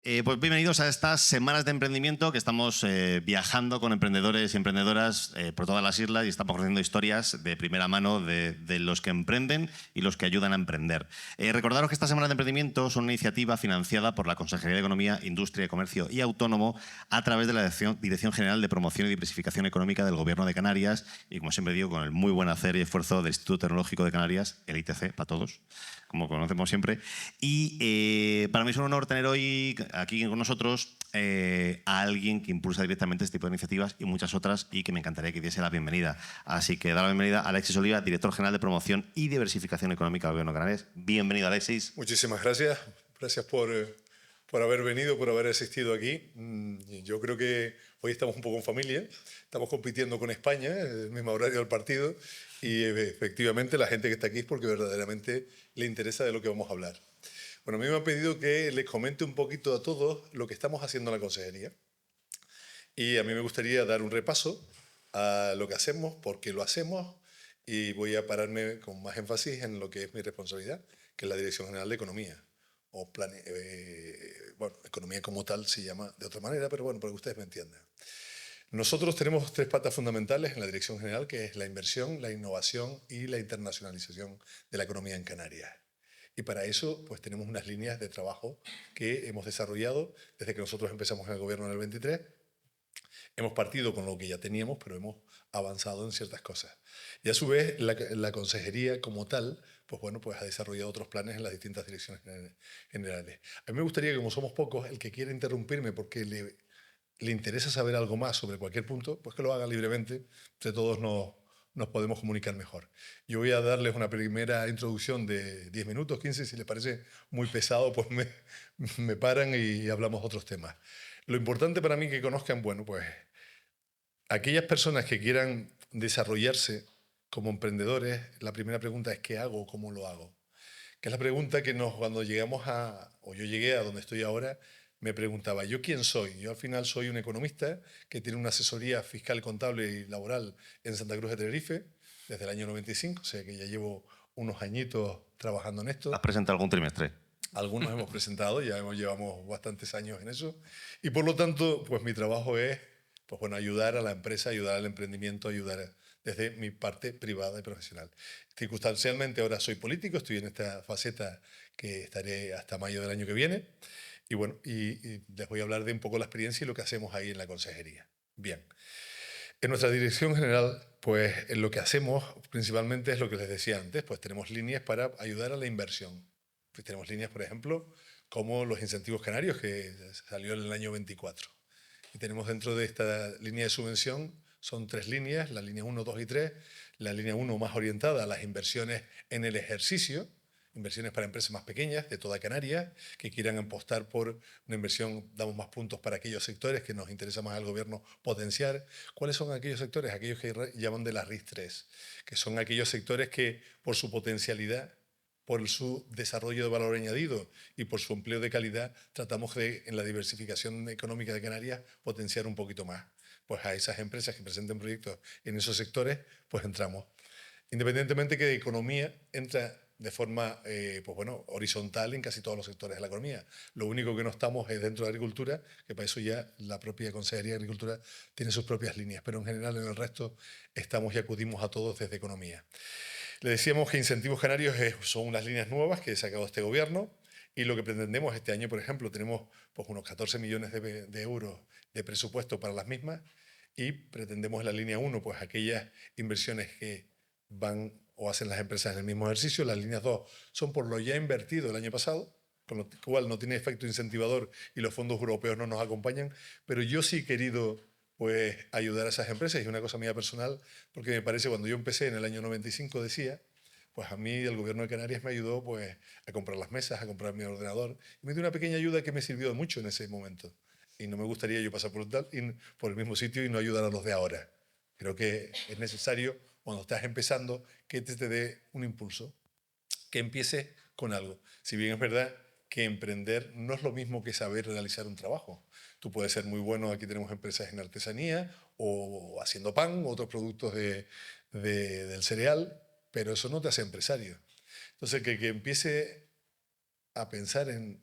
Pues bienvenidos a estas semanas de emprendimiento que estamos viajando con emprendedores y emprendedoras por todas las islas y estamos conociendo historias de primera mano de los que emprenden y los que ayudan a emprender. Recordaros que estas semanas de emprendimiento son una iniciativa financiada por la Consejería de Economía, Industria, Comercio y Autónomo a través de la Dirección General de Promoción y Diversificación Económica del Gobierno de Canarias y, como siempre digo, con el muy buen hacer y esfuerzo del Instituto Tecnológico de Canarias, el ITC, para todos, como conocemos siempre. Y para mí es un honor tener hoy aquí con nosotros a alguien que impulsa directamente este tipo de iniciativas y muchas otras y que me encantaría que diese la bienvenida. Así que dar la bienvenida a Alexis Oliva, Director General de Promoción y Diversificación Económica del Gobierno de Canarias. Bienvenido, Alexis. Muchísimas gracias. Gracias por haber venido, por haber asistido aquí. Yo creo que hoy estamos un poco en familia. Estamos compitiendo con España, el mismo horario del partido. Y efectivamente la gente que está aquí es porque verdaderamente le interesa de lo que vamos a hablar. Bueno, a mí me han pedido que les comente un poquito a todos lo que estamos haciendo en la consejería. Y a mí me gustaría dar un repaso a lo que hacemos, por qué lo hacemos, y voy a pararme con más énfasis en lo que es mi responsabilidad, que es la Dirección General de Economía. O bueno, economía como tal se llama de otra manera, pero bueno, para que ustedes me entiendan. Nosotros tenemos tres patas fundamentales en la Dirección General, que es la inversión, la innovación y la internacionalización de la economía en Canarias. Y para eso, pues tenemos unas líneas de trabajo que hemos desarrollado desde que nosotros empezamos en el gobierno en el 23. Hemos partido con lo que ya teníamos, pero hemos avanzado en ciertas cosas. Y a su vez, la consejería como tal, pues bueno, pues ha desarrollado otros planes en las distintas direcciones generales. A mí me gustaría que, como somos pocos, el que quiera interrumpirme porque le interesa saber algo más sobre cualquier punto, pues que lo haga libremente. Entre todos nos podemos comunicar mejor. Yo voy a darles una primera introducción de 10 minutos, 15, si les parece muy pesado, pues me paran y hablamos otros temas. Lo importante para mí que conozcan, bueno, pues aquellas personas que quieran desarrollarse como emprendedores, la primera pregunta es ¿qué hago? ¿Cómo lo hago? Que es la pregunta que cuando llegamos o yo llegué a donde estoy ahora, me preguntaba, ¿yo quién soy? Yo al final soy un economista que tiene una asesoría fiscal, contable y laboral en Santa Cruz de Tenerife desde el año 95, o sea que ya llevo unos añitos trabajando en ¿Has esto. presentado algún trimestre? Algunos hemos presentado, ya llevamos bastantes años en eso. Y por lo tanto, pues mi trabajo es pues bueno, ayudar a la empresa, ayudar al emprendimiento, ayudar desde mi parte privada y profesional. Circunstancialmente ahora soy político, estoy en esta faceta que estaré hasta mayo del año que viene. Y bueno, y les voy a hablar de un poco la experiencia y lo que hacemos ahí en la consejería. Bien. En nuestra dirección general, pues en lo que hacemos principalmente es lo que les decía antes, pues tenemos líneas para ayudar a la inversión. Pues tenemos líneas, por ejemplo, como los incentivos canarios, que salió en el año 24. Y tenemos dentro de esta línea de subvención, son tres líneas, la línea 1, 2 y 3. La línea 1 más orientada a las inversiones en el ejercicio, inversiones para empresas más pequeñas de toda Canarias, que quieran apostar por una inversión, damos más puntos para aquellos sectores que nos interesa más al gobierno potenciar. ¿Cuáles son aquellos sectores? Aquellos que llaman de la RIS3, que son aquellos sectores que por su potencialidad, por su desarrollo de valor añadido y por su empleo de calidad, tratamos de, en la diversificación económica de Canarias, potenciar un poquito más. Pues a esas empresas que presenten proyectos en esos sectores, pues entramos. Independientemente que de economía entra de forma pues bueno, horizontal en casi todos los sectores de la economía. Lo único que no estamos es dentro de agricultura, que para eso ya la propia Consejería de Agricultura tiene sus propias líneas, pero en general en el resto estamos y acudimos a todos desde economía. Le decíamos que Incentivos Canarios son unas líneas nuevas que ha sacado este gobierno y lo que pretendemos este año, por ejemplo, tenemos pues, unos 14 millones de euros de presupuesto para las mismas y pretendemos en la línea 1 pues aquellas inversiones que van o hacen las empresas en el mismo ejercicio. Las líneas 2 son por lo ya invertido el año pasado, con lo cual no tiene efecto incentivador y los fondos europeos no nos acompañan, pero yo sí he querido pues ayudar a esas empresas, y es una cosa mía personal, porque me parece cuando yo empecé en el año 95 decía, pues a mí el gobierno de Canarias me ayudó pues a comprar las mesas, a comprar mi ordenador, y me dio una pequeña ayuda que me sirvió mucho en ese momento. Y no me gustaría yo pasar por el mismo sitio y no ayudar a los de ahora. Creo que es necesario, cuando estás empezando, que te dé un impulso, que empieces con algo. Si bien es verdad que emprender no es lo mismo que saber realizar un trabajo. Tú puedes ser muy bueno, aquí tenemos empresas en artesanía o haciendo pan, otros productos del cereal, pero eso no te hace empresario. Entonces, que empiece a pensar en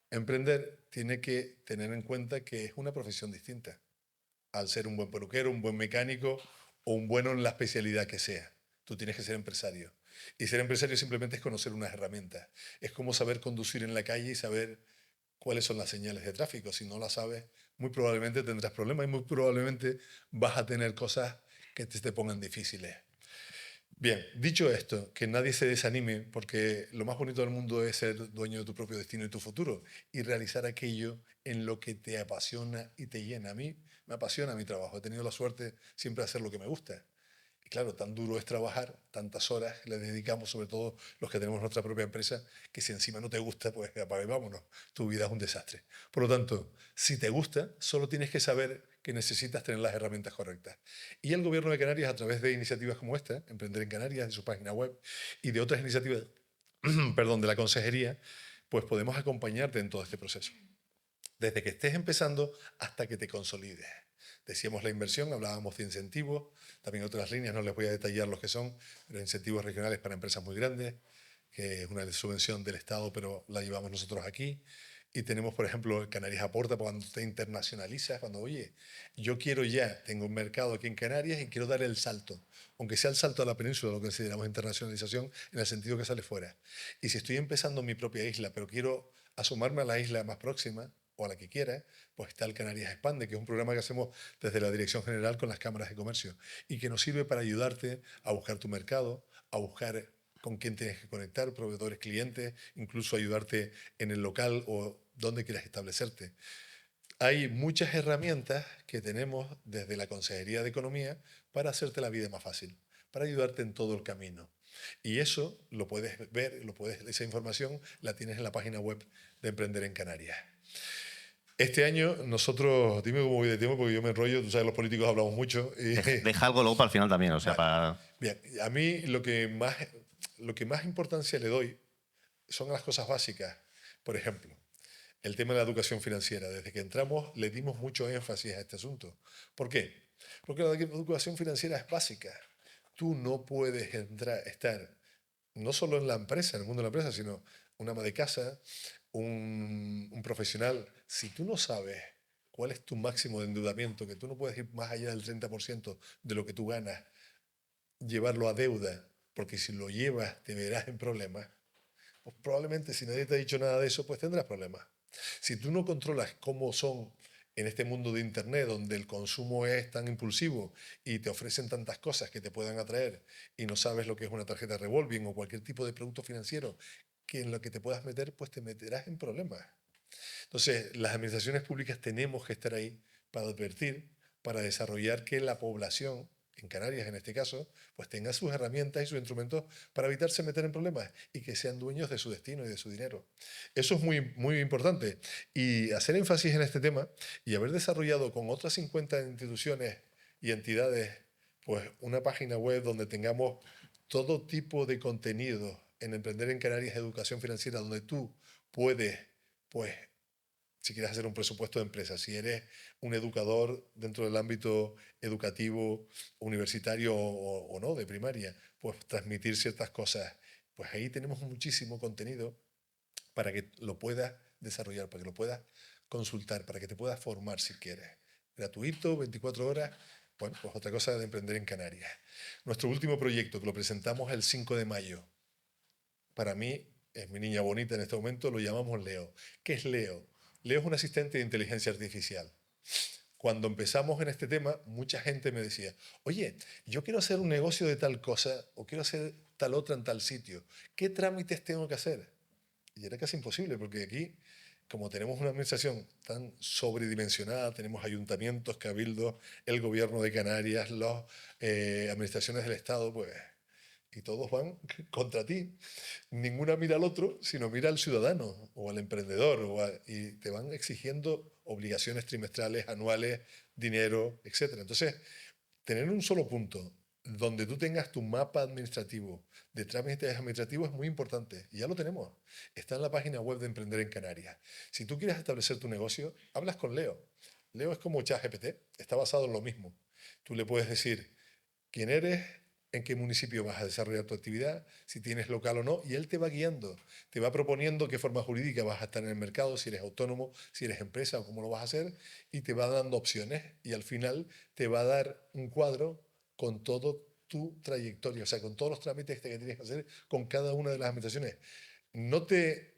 emprender tiene que tener en cuenta que es una profesión distinta al ser un buen peluquero, un buen mecánico o un bueno en la especialidad que sea. Tú tienes que ser empresario. Y ser empresario simplemente es conocer unas herramientas. Es como saber conducir en la calle y saber cuáles son las señales de tráfico. Si no las sabes, muy probablemente tendrás problemas y muy probablemente vas a tener cosas que te pongan difíciles. Bien, dicho esto, que nadie se desanime, porque lo más bonito del mundo es ser dueño de tu propio destino y tu futuro y realizar aquello en lo que te apasiona y te llena. A mí me apasiona mi trabajo, he tenido la suerte siempre de hacer lo que me gusta. Y claro, tan duro es trabajar, tantas horas le dedicamos, sobre todo los que tenemos nuestra propia empresa, que si encima no te gusta, pues apaga y vámonos, tu vida es un desastre. Por lo tanto, si te gusta, solo tienes que saber que necesitas tener las herramientas correctas. Y el Gobierno de Canarias, a través de iniciativas como esta, Emprender en Canarias, de su página web, y de otras iniciativas, perdón, de la Consejería, pues podemos acompañarte en todo este proceso. Desde que estés empezando hasta que te consolides. Decíamos la inversión, hablábamos de incentivos, también otras líneas, no les voy a detallar los que son, pero incentivos regionales para empresas muy grandes, que es una subvención del Estado, pero la llevamos nosotros aquí. Y tenemos, por ejemplo, Canarias Aporta, cuando te internacionalizas, cuando, oye, yo quiero ya, tengo un mercado aquí en Canarias y quiero dar el salto, aunque sea el salto a la península, lo que consideramos internacionalización, en el sentido que sale fuera. Y si estoy empezando en mi propia isla, pero quiero asomarme a la isla más próxima, o a la que quiera, pues está el Canarias Expande, que es un programa que hacemos desde la Dirección General con las cámaras de comercio y que nos sirve para ayudarte a buscar tu mercado, a buscar con quién tienes que conectar, proveedores, clientes, incluso ayudarte en el local o donde quieras establecerte. Hay muchas herramientas que tenemos desde la Consejería de Economía para hacerte la vida más fácil, para ayudarte en todo el camino. Y eso lo puedes ver, esa información la tienes en la página web de Emprender en Canarias. Este año nosotros, dime cómo voy de tiempo, porque yo me enrollo, tú sabes, los políticos hablamos mucho. Deja algo luego para el final también, o sea, Vale. para... Bien, a mí lo que más importancia le doy son las cosas básicas. Por ejemplo, el tema de la educación financiera. Desde que entramos le dimos mucho énfasis a este asunto. ¿Por qué? Porque la educación financiera es básica. Tú no puedes estar no solo en la empresa, en el mundo de la empresa, sino un ama de casa, un profesional. Si tú no sabes cuál es tu máximo de endeudamiento, que tú no puedes ir más allá del 30% de lo que tú ganas, llevarlo a deuda, porque si lo llevas te verás en problemas, pues probablemente si nadie te ha dicho nada de eso, pues tendrás problemas. Si tú no controlas cómo son en este mundo de Internet, donde el consumo es tan impulsivo y te ofrecen tantas cosas que te puedan atraer y no sabes lo que es una tarjeta revolving o cualquier tipo de producto financiero que en lo que te puedas meter, pues te meterás en problemas. Entonces, las administraciones públicas tenemos que estar ahí para advertir, para desarrollar que la población, en Canarias en este caso, pues tenga sus herramientas y sus instrumentos para evitarse meter en problemas y que sean dueños de su destino y de su dinero. Eso es muy, muy importante. Y hacer énfasis en este tema y haber desarrollado con otras 50 instituciones y entidades pues una página web donde tengamos todo tipo de contenido en Emprender en Canarias Educación Financiera, donde tú puedes pues si quieres hacer un presupuesto de empresa, si eres un educador dentro del ámbito educativo, universitario o no, de primaria, pues transmitir ciertas cosas, pues ahí tenemos muchísimo contenido para que lo puedas desarrollar, para que lo puedas consultar, para que te puedas formar si quieres. Gratuito, 24 horas, bueno, pues otra cosa de Emprender en Canarias. Nuestro último proyecto, que lo presentamos el 5 de mayo, para mí es mi niña bonita en este momento, lo llamamos Leo. ¿Qué es Leo? Leo es un asistente de inteligencia artificial. Cuando empezamos en este tema, mucha gente me decía, oye, yo quiero hacer un negocio de tal cosa o quiero hacer tal otra en tal sitio. ¿Qué trámites tengo que hacer? Y era casi imposible porque aquí, como tenemos una administración tan sobredimensionada, tenemos ayuntamientos, cabildos, el gobierno de Canarias, las administraciones del Estado, pues, y todos van contra ti. Ninguna mira al otro, sino mira al ciudadano o al emprendedor y te van exigiendo obligaciones trimestrales, anuales, dinero, etc. Entonces, tener un solo punto donde tú tengas tu mapa administrativo de trámites administrativos es muy importante. Y ya lo tenemos. Está en la página web de Emprender en Canarias. Si tú quieres establecer tu negocio, hablas con Leo. Leo es como ChatGPT, está basado en lo mismo. Tú le puedes decir quién eres, en qué municipio vas a desarrollar tu actividad, si tienes local o no, y él te va guiando, te va proponiendo qué forma jurídica vas a estar en el mercado, si eres autónomo, si eres empresa o cómo lo vas a hacer, y te va dando opciones y al final te va a dar un cuadro con todo tu trayectoria, o sea, con todos los trámites que tienes que hacer con cada una de las administraciones. No te,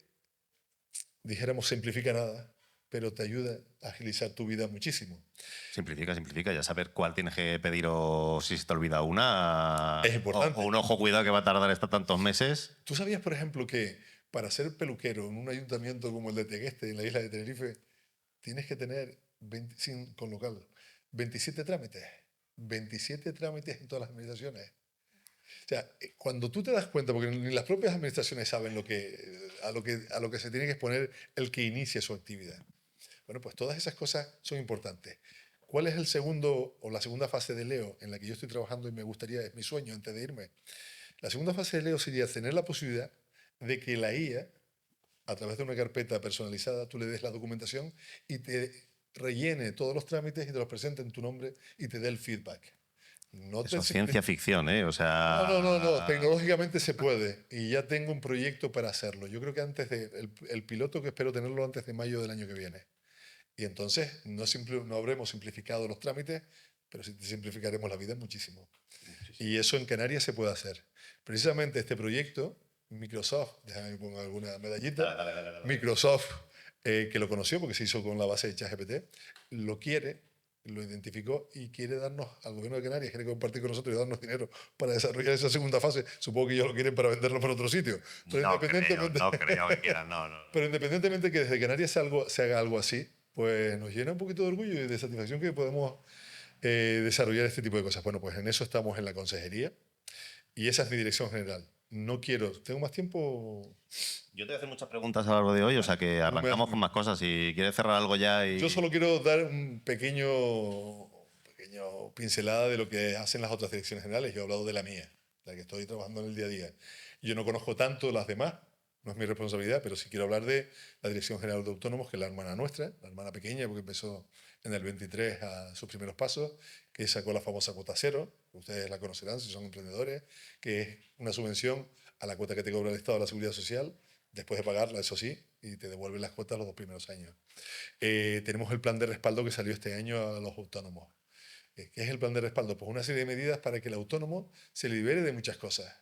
dijéramos, simplifica nada, pero te ayuda a agilizar tu vida muchísimo. Simplifica, simplifica. Ya saber cuál tienes que pedir o si se te olvida una. Es O importante. un ojo, cuidado que va a tardar hasta tantos meses. ¿Tú sabías, por ejemplo, que para ser peluquero en un ayuntamiento como el de Tegueste, en la isla de Tenerife, tienes que tener, con local, 27 trámites? 27 trámites en todas las administraciones. O sea, cuando tú te das cuenta, porque ni las propias administraciones saben a lo que se tiene que exponer el que inicia su actividad. Bueno, pues todas esas cosas son importantes. ¿Cuál es el segundo o la segunda fase de Leo en la que yo estoy trabajando y me gustaría, es mi sueño antes de irme? La segunda fase de Leo sería tener la posibilidad de que la IA, a través de una carpeta personalizada, tú le des la documentación y te rellene todos los trámites y te los presente en tu nombre y te dé el feedback. No te Eso es ciencia ficción, ¿eh? O no, no, no, no. sea. Tecnológicamente se puede y ya tengo un proyecto para hacerlo. Yo creo que el piloto que espero tenerlo antes de mayo del año que viene. Y entonces no habremos simplificado los trámites, pero sí simplificaremos la vida muchísimo. Y eso en Canarias se puede hacer. Precisamente este proyecto, Microsoft, déjame que ponga alguna medallita, Microsoft, que lo conoció porque se hizo con la base de ChatGPT, lo quiere, lo identificó y quiere darnos, al gobierno de Canarias, quiere compartir con nosotros y darnos dinero para desarrollar esa segunda fase. Supongo que ellos lo quieren para venderlo por otro sitio. Pero No creo que quieran, no, no. pero independientemente que desde Canarias se haga algo así, pues nos llena un poquito de orgullo y de satisfacción que podemos desarrollar este tipo de cosas. Bueno, pues en eso estamos en la consejería y esa es mi dirección general. No quiero, ¿tengo más tiempo? Yo te voy a hacer muchas preguntas a lo largo de hoy, o sea que No me arrancamos hace- con más cosas. Si quieres cerrar algo ya y. Yo solo quiero dar un pequeño pincelada de lo que hacen las otras direcciones generales. Yo he hablado de la mía, la que estoy trabajando en el día a día. Yo no conozco tanto las demás, no es mi responsabilidad, pero sí quiero hablar de la Dirección General de Autónomos, que es la hermana nuestra, la hermana pequeña, porque empezó en el 23 a sus primeros pasos, que sacó la famosa cuota cero, que ustedes la conocerán si son emprendedores, que es una subvención a la cuota que te cobra el Estado de la Seguridad Social, después de pagarla, eso sí, y te devuelven las cuotas los 2 primeros años. Tenemos el plan de respaldo que salió este año a los autónomos. ¿Qué es el plan de respaldo? Pues una serie de medidas para que el autónomo se libere de muchas cosas.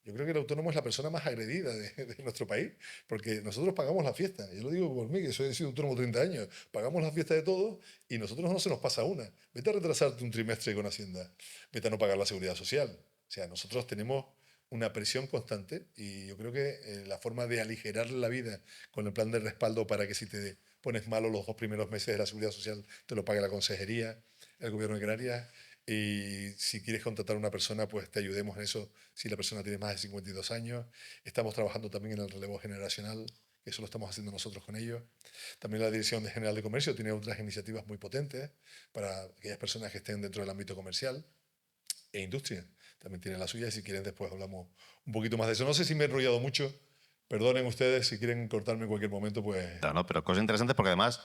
Yo creo que el autónomo es la persona más agredida de nuestro país, porque nosotros pagamos la fiesta. Yo lo digo por mí, que soy he sido autónomo 30 años. Pagamos la fiesta de todos y nosotros no se nos pasa una. Vete a retrasarte un trimestre con Hacienda. Vete a no pagar la seguridad social. O sea, nosotros tenemos una presión constante y yo creo que la forma de aligerar la vida con el plan de respaldo para que si te pones malo los 2 primeros meses de la seguridad social te lo pague la consejería, el gobierno de Canarias, y si quieres contratar a una persona, pues te ayudemos en eso si la persona tiene más de 52 años. Estamos trabajando también en el relevo generacional, que eso lo estamos haciendo nosotros con ellos. También la Dirección General de Comercio tiene otras iniciativas muy potentes para aquellas personas que estén dentro del ámbito comercial e industria. También tiene la suya y si quieren después hablamos un poquito más de eso. No sé si me he enrollado mucho. Perdonen ustedes, si quieren cortarme en cualquier momento, pues... Claro, no, pero cosas interesantes porque además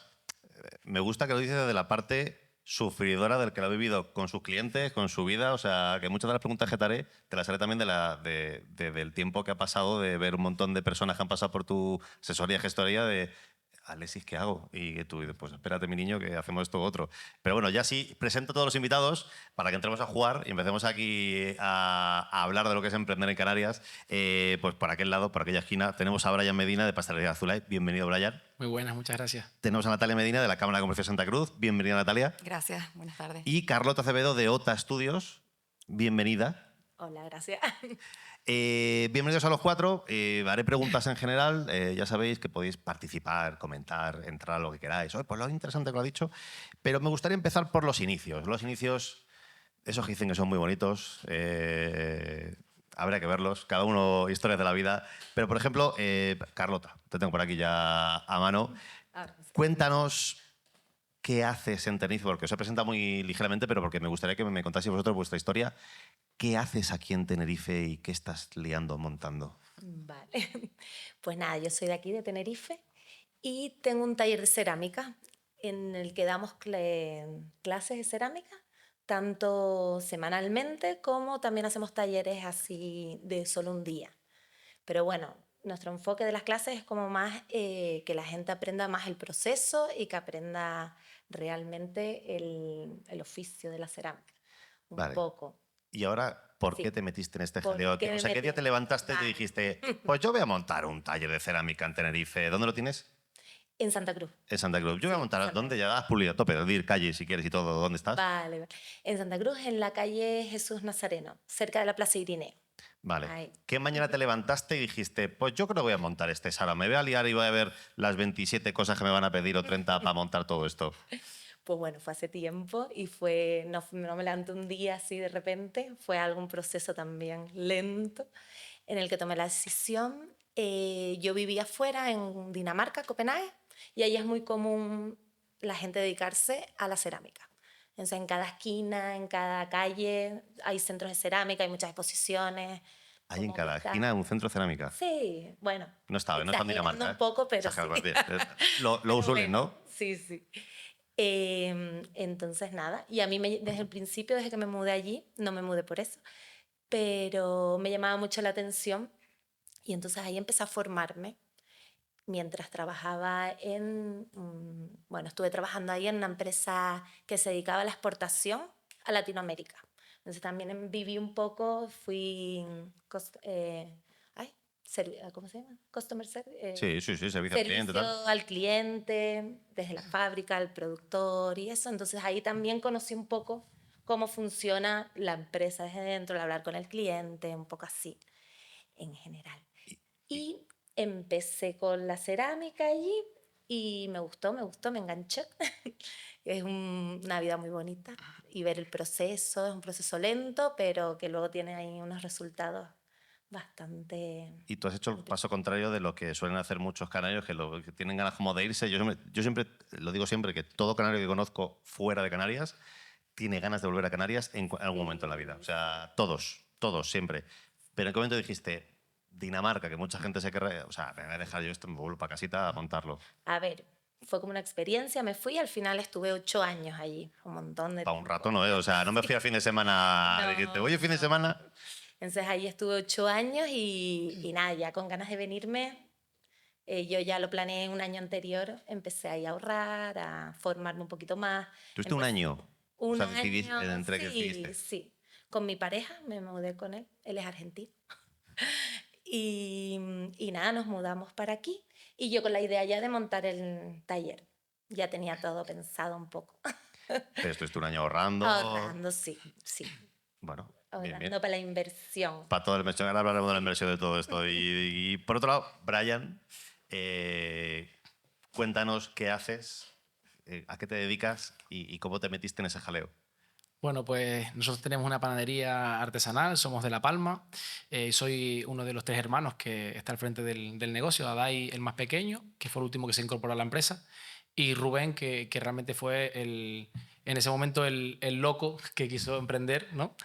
me gusta que lo dices de la parte sufridora del que lo ha vivido con sus clientes, con su vida. O sea, que muchas de las preguntas que te haré, te las haré también del tiempo que ha pasado, de ver un montón de personas que han pasado por tu asesoría, gestoría, de Alexis, ¿qué hago? Y que tú dices, pues espérate, mi niño, que hacemos esto u otro. Pero bueno, ya sí, presento a todos los invitados para que entremos a jugar y empecemos aquí a hablar de lo que es emprender en Canarias. Pues por aquel lado, por aquella esquina, tenemos a Brian Medina de Pastelería Azulay. Bienvenido, Brian. Muy buenas, muchas gracias. Tenemos a Natalia Medina de la Cámara de Comercio de Santa Cruz. Bienvenida, Natalia. Gracias, buenas tardes. Y Carlota Acevedo de OTA Studios. Bienvenida. Hola, gracias. Bienvenidos a los cuatro. Haré preguntas en general. Ya sabéis que podéis participar, comentar, entrar a lo que queráis. Pues lo interesante que lo ha dicho. Pero me gustaría empezar por los inicios. Los inicios, esos que dicen que son muy bonitos. Habrá que verlos. Cada uno historias de la vida. Pero, por ejemplo, Carlota, te tengo por aquí ya a mano. Cuéntanos qué haces en Tenerife, porque os he presentado muy ligeramente, pero porque me gustaría que me contaseis vosotros vuestra historia. ¿Qué haces aquí en Tenerife y qué estás liando, montando? Vale, pues nada, yo soy de aquí, de Tenerife, y tengo un taller de cerámica en el que damos clases de cerámica, tanto semanalmente como también hacemos talleres así de solo un día. Pero bueno, nuestro enfoque de las clases es como más que la gente aprenda más el proceso y que aprenda realmente el oficio de la cerámica. Un Vale. poco. Y ahora, ¿por Sí. qué te metiste en este ¿Por jaleo? qué O me sea, ¿qué día metí? te levantaste y te Vale. dijiste, pues yo voy a montar un taller de cerámica en Tenerife? ¿Dónde lo tienes? En Santa Cruz. En Santa Cruz. Yo voy a Sí, montar, Santa ¿dónde? Cruz. Ya has pulido a tope, decir calle si quieres y todo. ¿Dónde estás? Vale, vale. En Santa Cruz, en la calle Jesús Nazareno, cerca de la Plaza Irineo. Vale. Ahí. ¿Qué mañana te levantaste y dijiste, pues yo creo que voy a montar este, Sara? Me voy a liar y voy a ver las 27 cosas que me van a pedir o 30 para montar todo esto? Pues bueno, fue hace tiempo y no me levanté un día así de repente, fue algún proceso también lento en el que tomé la decisión. Yo vivía afuera en Dinamarca, Copenhague, y ahí es muy común la gente dedicarse a la cerámica. Entonces, en cada esquina, en cada calle hay centros de cerámica, hay muchas exposiciones. Hay en Como que cada está... esquina un centro de cerámica. Sí, bueno, No estaba en exagerando Dinamarca, un ¿eh? poco, pero sí. Exagerando, bien. Lo Pero usual, bueno, ¿no? sí, sí. Entonces, nada, y a mí desde el principio, desde que me mudé allí, no me mudé por eso, pero me llamaba mucho la atención y entonces ahí empecé a formarme mientras trabajaba bueno, estuve trabajando ahí en una empresa que se dedicaba a la exportación a Latinoamérica. Entonces también viví un poco, fui, ay, ¿cómo se llama? Customer service. Sí, sí, sí, servicio al cliente, Servicio tal. al cliente, desde la fábrica, al productor y eso. Entonces ahí también conocí un poco cómo funciona la empresa desde dentro, el hablar con el cliente, un poco así, en general. Y- Y empecé con la cerámica allí y me gustó, me enganchó. Es una vida muy bonita y ver el proceso, es un proceso lento, pero que luego tiene ahí unos resultados bastante... Y tú has hecho el paso contrario de lo que suelen hacer muchos canarios, que tienen ganas como de irse. Yo siempre, lo digo siempre, que todo canario que conozco fuera de Canarias tiene ganas de volver a Canarias en algún momento en la vida. O sea, todos, siempre. Pero ¿en qué momento dijiste, Dinamarca, que mucha gente se querrá, o sea, me voy a dejar yo esto, me vuelvo para casita a montarlo? A ver, fue como una experiencia, me fui, al final estuve 8 años allí, un montón de Para un tiempo. rato no, ¿eh? O sea, no me fui a fin de semana, No, dijiste, oye, fin de no. semana. Entonces ahí estuve 8 años y nada, ya con ganas de venirme, yo ya lo planeé un año anterior, empecé ahí a ahorrar, a formarme un poquito más. Tuviste un Empecé año. O un sea, decidiste, año, entre que sí, decidiste. sí. Con mi pareja me mudé con él, él es argentino. Y nada, nos mudamos para aquí y yo con la idea ya de montar el taller. Ya tenía todo pensado un poco. Pero estuviste un año ahorrando. Ahorrando, sí, sí. Bueno, bien, bien. Ahorrando para la inversión. Para todo el inversión, ahora hablaremos de la inversión de todo esto. Y por otro lado, Brian, cuéntanos qué haces, a qué te dedicas y cómo te metiste en ese jaleo. Bueno, pues nosotros tenemos una panadería artesanal, somos de La Palma. Soy uno de los 3 hermanos que está al frente del negocio. Adai, el más pequeño, que fue el último que se incorporó a la empresa. Y Rubén, que realmente fue en ese momento el loco que quiso emprender, ¿no?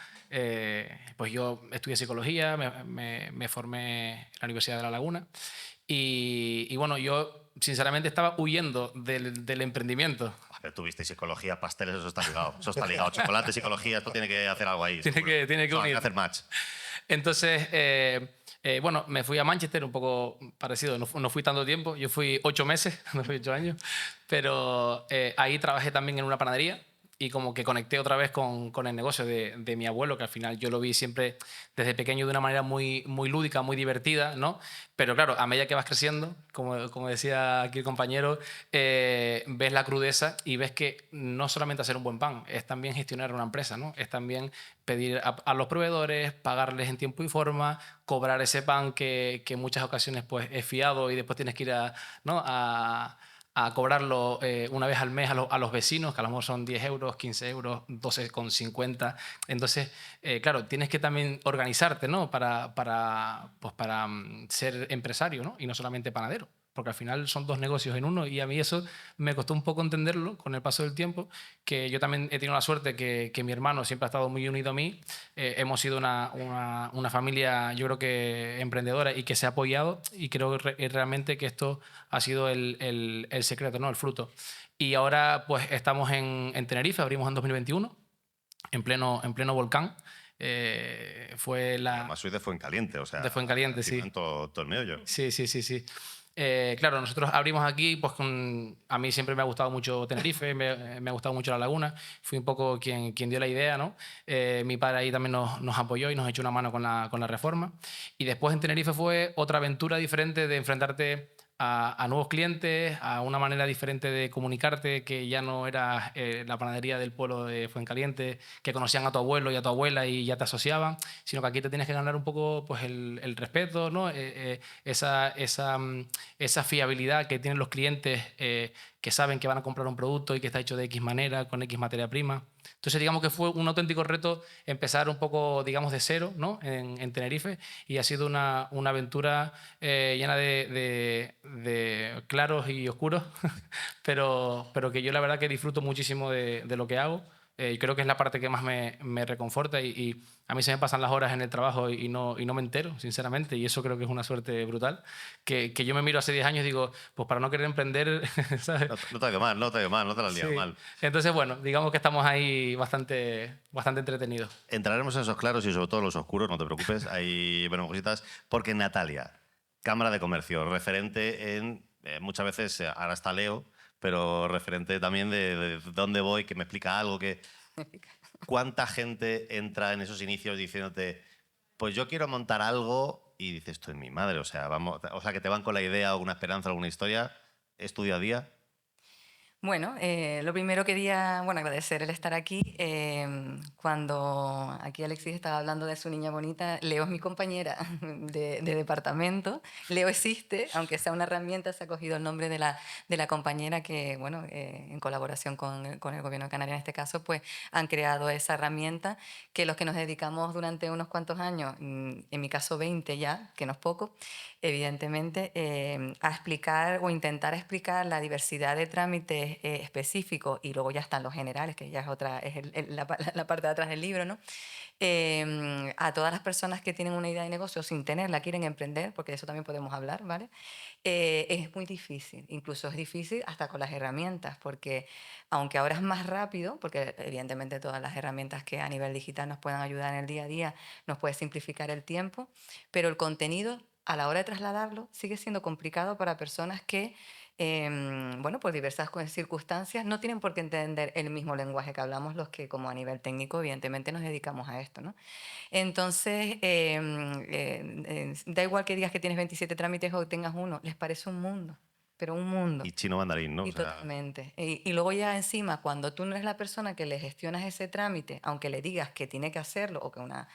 Pues yo estudié psicología, me formé en la Universidad de La Laguna. Y bueno, yo sinceramente estaba huyendo del emprendimiento. A ver, tuviste psicología, pasteles, eso está ligado. Eso está ligado. Chocolate, psicología, esto tiene que hacer algo ahí. Tiene seguro. que No, hay unir. que hacer match. Entonces, bueno, me fui a Manchester, un poco parecido, no fui tanto tiempo, yo fui 8 meses, no fui 8 años, pero ahí trabajé también en una panadería y como que conecté otra vez con el negocio de mi abuelo, que al final yo lo vi siempre desde pequeño de una manera muy, muy lúdica, muy divertida, ¿no? Pero claro, a medida que vas creciendo, como decía aquí el compañero, ves la crudeza y ves que no solamente hacer un buen pan, es también gestionar una empresa, ¿no? Es también pedir a los proveedores, pagarles en tiempo y forma, cobrar ese pan que en muchas ocasiones pues, es fiado y después tienes que ir ¿no? a cobrarlo una vez al mes a los vecinos, que a lo mejor son 10 euros, 15 euros, 12,50. Entonces, claro, tienes que también organizarte, ¿no? para ser empresario, ¿no? Y no solamente panadero, porque al final son 2 negocios en uno y a mí eso me costó un poco entenderlo con el paso del tiempo, que yo también he tenido la suerte que mi hermano siempre ha estado muy unido a mí. Hemos sido una familia, yo creo que emprendedora y que se ha apoyado y creo realmente que esto ha sido el secreto, ¿no? El fruto. Y ahora pues estamos en Tenerife, abrimos en 2021. en pleno volcán. Fue la... Además soy de Fuencaliente, o sea... De Fuencaliente, sí. Todo el meollo. Sí, sí, sí, sí. Claro, nosotros abrimos aquí, pues a mí siempre me ha gustado mucho Tenerife, me ha gustado mucho la laguna, fui un poco quien dio la idea, ¿no? Mi padre ahí también nos apoyó y nos echó una mano con la reforma. Y después en Tenerife fue otra aventura diferente de enfrentarte a nuevos clientes, a una manera diferente de comunicarte, que ya no era la panadería del pueblo de Fuencaliente, que conocían a tu abuelo y a tu abuela y ya te asociaban, sino que aquí te tienes que ganar un poco pues, el respeto, ¿no? Esa fiabilidad que tienen los clientes que saben que van a comprar un producto y que está hecho de X manera, con X materia prima. Entonces, digamos que fue un auténtico reto empezar un poco, digamos, de cero, ¿no? en Tenerife, y ha sido una aventura llena de claros y oscuros, pero que yo la verdad que disfruto muchísimo de lo que hago. Y creo que es la parte que más me reconforta y a mí se me pasan las horas en el trabajo y no me entero, sinceramente, y eso creo que es una suerte brutal, que yo me miro hace 10 años y digo, pues para no querer emprender, ¿sabes? No te ha ido mal, no te la has liado Sí. mal. Entonces, bueno, digamos que estamos ahí bastante entretenidos. Entraremos en esos claros y sobre todo en los oscuros, no te preocupes, ahí veremos cositas, porque Natalia, Cámara de Comercio, referente en, muchas veces, ahora está Leo, pero referente también de dónde voy, que me explica algo, que ¿cuánta gente entra en esos inicios diciéndote, pues yo quiero montar algo y dices, esto es mi madre, o sea, que te van con la idea, alguna esperanza, alguna historia, es tu día a día? Bueno, lo primero quería, bueno, agradecer el estar aquí. Cuando aquí Alexis estaba hablando de su niña bonita, Leo es mi compañera de departamento. Leo existe, aunque sea una herramienta, se ha cogido el nombre de la compañera que, bueno, en colaboración con el Gobierno de Canarias en este caso, pues han creado esa herramienta que los que nos dedicamos durante unos cuantos años, en mi caso 20 ya, que no es poco, evidentemente, a explicar o intentar explicar la diversidad de trámites específicos, y luego ya están los generales, que ya es otra, es la parte de atrás del libro, ¿no? A todas las personas que tienen una idea de negocio sin tenerla, quieren emprender, porque de eso también podemos hablar, ¿vale? Es muy difícil, incluso es difícil hasta con las herramientas, porque aunque ahora es más rápido, porque evidentemente todas las herramientas que a nivel digital nos puedan ayudar en el día a día, nos puede simplificar el tiempo, pero el contenido a la hora de trasladarlo sigue siendo complicado para personas que, bueno, por diversas circunstancias, no tienen por qué entender el mismo lenguaje que hablamos los que, como a nivel técnico, evidentemente nos dedicamos a esto, ¿no? Entonces, da igual que digas que tienes 27 trámites o tengas uno, les parece un mundo, pero un mundo. Y chino mandarín, ¿no? Y O sea, totalmente. Y luego ya encima, cuando tú no eres la persona que le gestionas ese trámite, aunque le digas que tiene que hacerlo o que una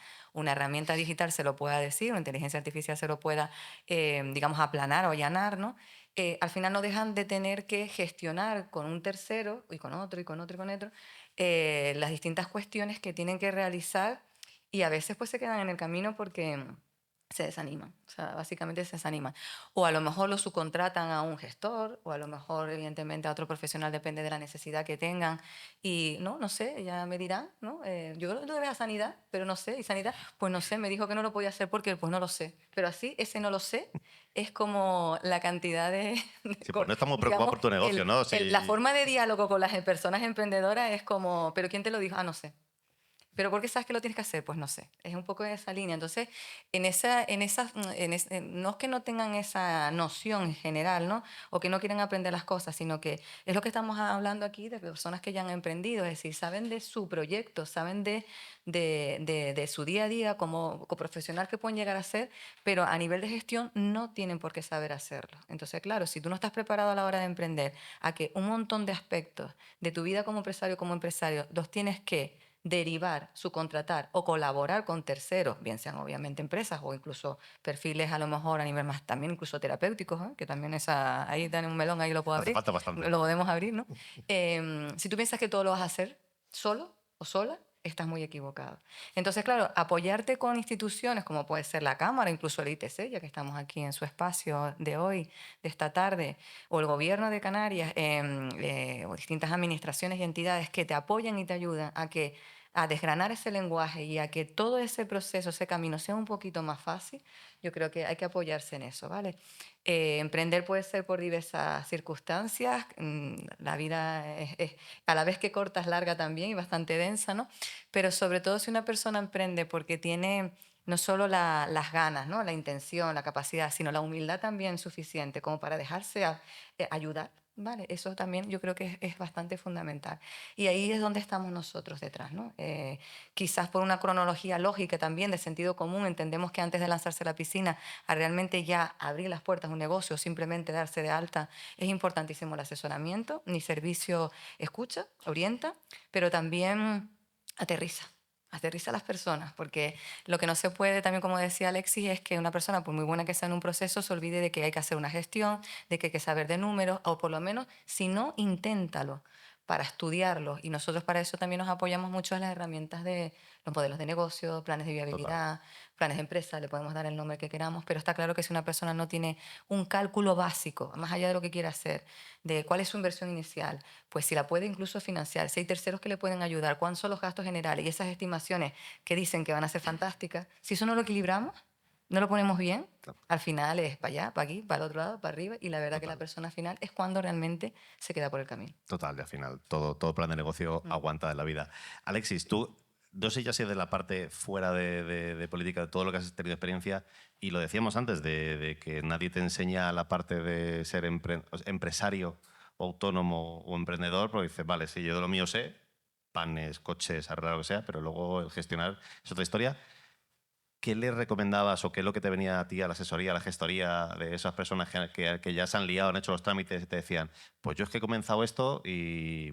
herramienta digital se lo pueda decir, o inteligencia artificial se lo pueda, digamos, aplanar o allanar, ¿no? Al final no dejan de tener que gestionar con un tercero y con otro y con otro y con otro las distintas cuestiones que tienen que realizar, y a veces pues se quedan en el camino porque se desaniman, o sea, básicamente se desaniman. O a lo mejor lo subcontratan a un gestor, o a lo mejor, evidentemente, a otro profesional, depende de la necesidad que tengan. Y no sé, ya me dirán, ¿no? Yo lo debe a Sanidad, pero no sé. Y Sanidad, pues no sé, me dijo que no lo podía hacer porque, pues no lo sé. Pero así, ese no lo sé, es como la cantidad de... sí, pues no estamos preocupados por tu negocio, ¿no? Sí. La forma de diálogo con las personas emprendedoras es como, ¿pero quién te lo dijo? Ah, no sé. ¿Pero por qué sabes que lo tienes que hacer? Pues no sé, es un poco de esa línea. Entonces, no es que no tengan esa noción en general, ¿no? O que no quieran aprender las cosas, sino que es lo que estamos hablando aquí de personas que ya han emprendido, es decir, saben de su proyecto, saben de su día a día como profesional que pueden llegar a ser, pero a nivel de gestión no tienen por qué saber hacerlo. Entonces, claro, si tú no estás preparado a la hora de emprender, a que un montón de aspectos de tu vida como empresario, los tienes que derivar, subcontratar o colaborar con terceros, bien sean obviamente empresas o incluso perfiles a lo mejor a nivel más también incluso terapéuticos, que también ahí dan un melón, ahí lo puedo Hace abrir, falta bastante. lo podemos abrir, ¿no? Si tú piensas que todo lo vas a hacer solo o sola, estás muy equivocado. Entonces, claro, apoyarte con instituciones como puede ser la Cámara, incluso el ITC, ya que estamos aquí en su espacio de hoy, de esta tarde, o el Gobierno de Canarias, o distintas administraciones y entidades que te apoyan y te ayudan a que a desgranar ese lenguaje y a que todo ese proceso, ese camino sea un poquito más fácil, yo creo que hay que apoyarse en eso, ¿vale? Emprender puede ser por diversas circunstancias, la vida es a la vez que corta es larga también y bastante densa, ¿no? Pero sobre todo si una persona emprende porque tiene no solo las ganas, ¿no? La intención, la capacidad, sino la humildad también suficiente como para dejarse ayudar, ¿vale? Eso también yo creo que es bastante fundamental. Y ahí es donde estamos nosotros detrás, ¿no? Quizás por una cronología lógica también, de sentido común, entendemos que antes de lanzarse a la piscina, a realmente ya abrir las puertas de un negocio, simplemente darse de alta, es importantísimo el asesoramiento. Mi servicio escucha, orienta, pero también aterriza. Aterriza a las personas, porque lo que no se puede, también como decía Alexis, es que una persona, por muy buena que sea en un proceso, se olvide de que hay que hacer una gestión, de que hay que saber de números, o por lo menos, si no, inténtalo para estudiarlo. Y nosotros para eso también nos apoyamos mucho en las herramientas de los modelos de negocio, planes de Total. viabilidad, planes de empresa, le podemos dar el nombre que queramos, pero está claro que si una persona no tiene un cálculo básico, más allá de lo que quiere hacer, de cuál es su inversión inicial, pues si la puede incluso financiar, si hay terceros que le pueden ayudar, cuáles son los gastos generales y esas estimaciones que dicen que van a ser fantásticas, si eso no lo equilibramos, no lo ponemos bien, al final es para allá, para aquí, para el otro lado, para arriba, y la verdad que la persona final es cuando realmente se queda por el camino. Total, y al final todo plan de negocio aguanta en la vida. Alexis, tú, no sé ya si de la parte fuera de política, de todo lo que has tenido experiencia, y lo decíamos antes, de que nadie te enseña la parte de ser empresario, o autónomo o emprendedor, porque dices, vale, sí, yo de lo mío sé, panes, coches, arreglar lo que sea, pero luego el gestionar es otra historia. ¿Qué le recomendabas o qué es lo que te venía a ti a la asesoría, a la gestoría de esas personas que ya se han liado, han hecho los trámites y te decían, pues yo es que he comenzado esto y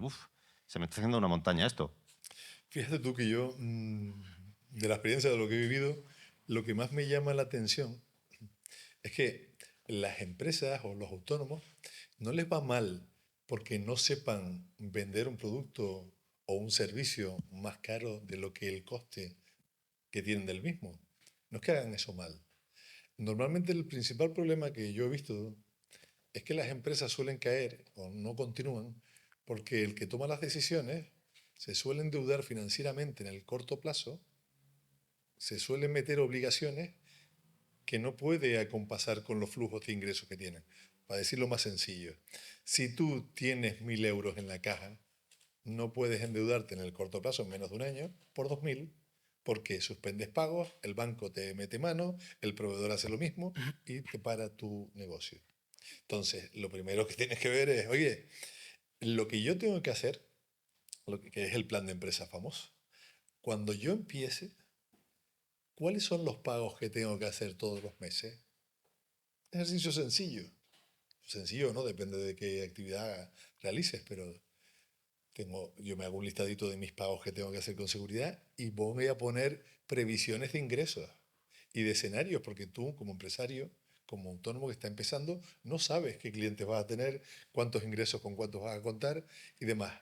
se me está haciendo una montaña esto? Fíjate tú que yo, de la experiencia de lo que he vivido, lo que más me llama la atención es que las empresas o los autónomos no les va mal porque no sepan vender un producto o un servicio más caro de lo que el coste que tienen del mismo. No es que hagan eso mal. Normalmente el principal problema que yo he visto es que las empresas suelen caer o no continúan porque el que toma las decisiones se suele endeudar financieramente en el corto plazo, se suelen meter obligaciones que no puede acompasar con los flujos de ingresos que tienen. Para decirlo más sencillo, si tú tienes 1.000 euros en la caja, no puedes endeudarte en el corto plazo, en menos de un año, por 2.000, porque suspendes pagos, el banco te mete mano, el proveedor hace lo mismo y te para tu negocio. Entonces, lo primero que tienes que ver es, oye, lo que yo tengo que hacer, lo que es el plan de empresa famoso, cuando yo empiece, ¿cuáles son los pagos que tengo que hacer todos los meses? Ejercicio sencillo. Sencillo, ¿no? Depende de qué actividad realices, pero yo me hago un listadito de mis pagos que tengo que hacer con seguridad y voy a poner previsiones de ingresos y de escenarios, porque tú como empresario, como autónomo que está empezando, no sabes qué clientes vas a tener, cuántos ingresos con cuántos vas a contar y demás.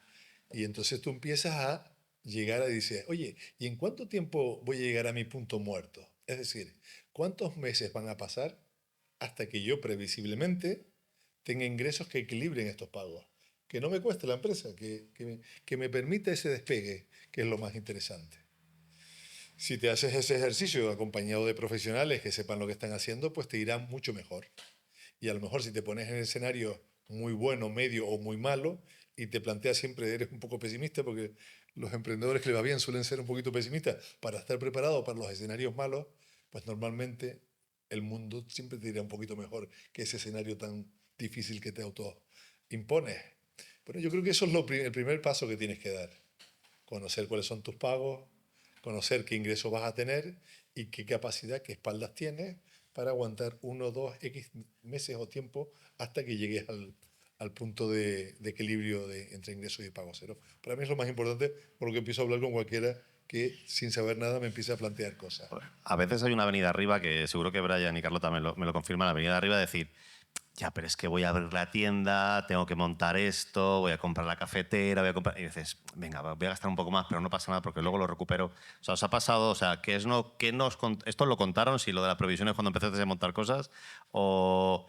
Y entonces tú empiezas a llegar a decir, oye, ¿y en cuánto tiempo voy a llegar a mi punto muerto? Es decir, ¿cuántos meses van a pasar hasta que yo previsiblemente tenga ingresos que equilibren estos pagos? Que no me cueste la empresa, que me permita ese despegue, que es lo más interesante. Si te haces ese ejercicio acompañado de profesionales que sepan lo que están haciendo, pues te irá mucho mejor. Y a lo mejor si te pones en el escenario muy bueno, medio o muy malo y te planteas siempre, eres un poco pesimista, porque los emprendedores que les va bien suelen ser un poquito pesimistas, para estar preparado para los escenarios malos, pues normalmente el mundo siempre te irá un poquito mejor que ese escenario tan difícil que te autoimpones. Bueno, yo creo que eso es el primer paso que tienes que dar. Conocer cuáles son tus pagos, conocer qué ingresos vas a tener y qué capacidad, qué espaldas tienes para aguantar 1, 2, X meses o tiempo hasta que llegues al punto de equilibrio entre ingresos y pago cero. Para mí es lo más importante, porque empiezo a hablar con cualquiera que sin saber nada me empieza a plantear cosas. A veces hay una avenida arriba, que seguro que Brian y Carlota me lo confirman, la avenida arriba, de decir, ya, pero es que voy a abrir la tienda, tengo que montar esto, voy a comprar la cafetera, voy a comprar... Y dices, venga, voy a gastar un poco más, pero no pasa nada porque luego lo recupero. O sea, ¿os ha pasado? O sea, ¿esto lo contaron, si lo de las previsiones cuando empezaste a montar cosas? ¿O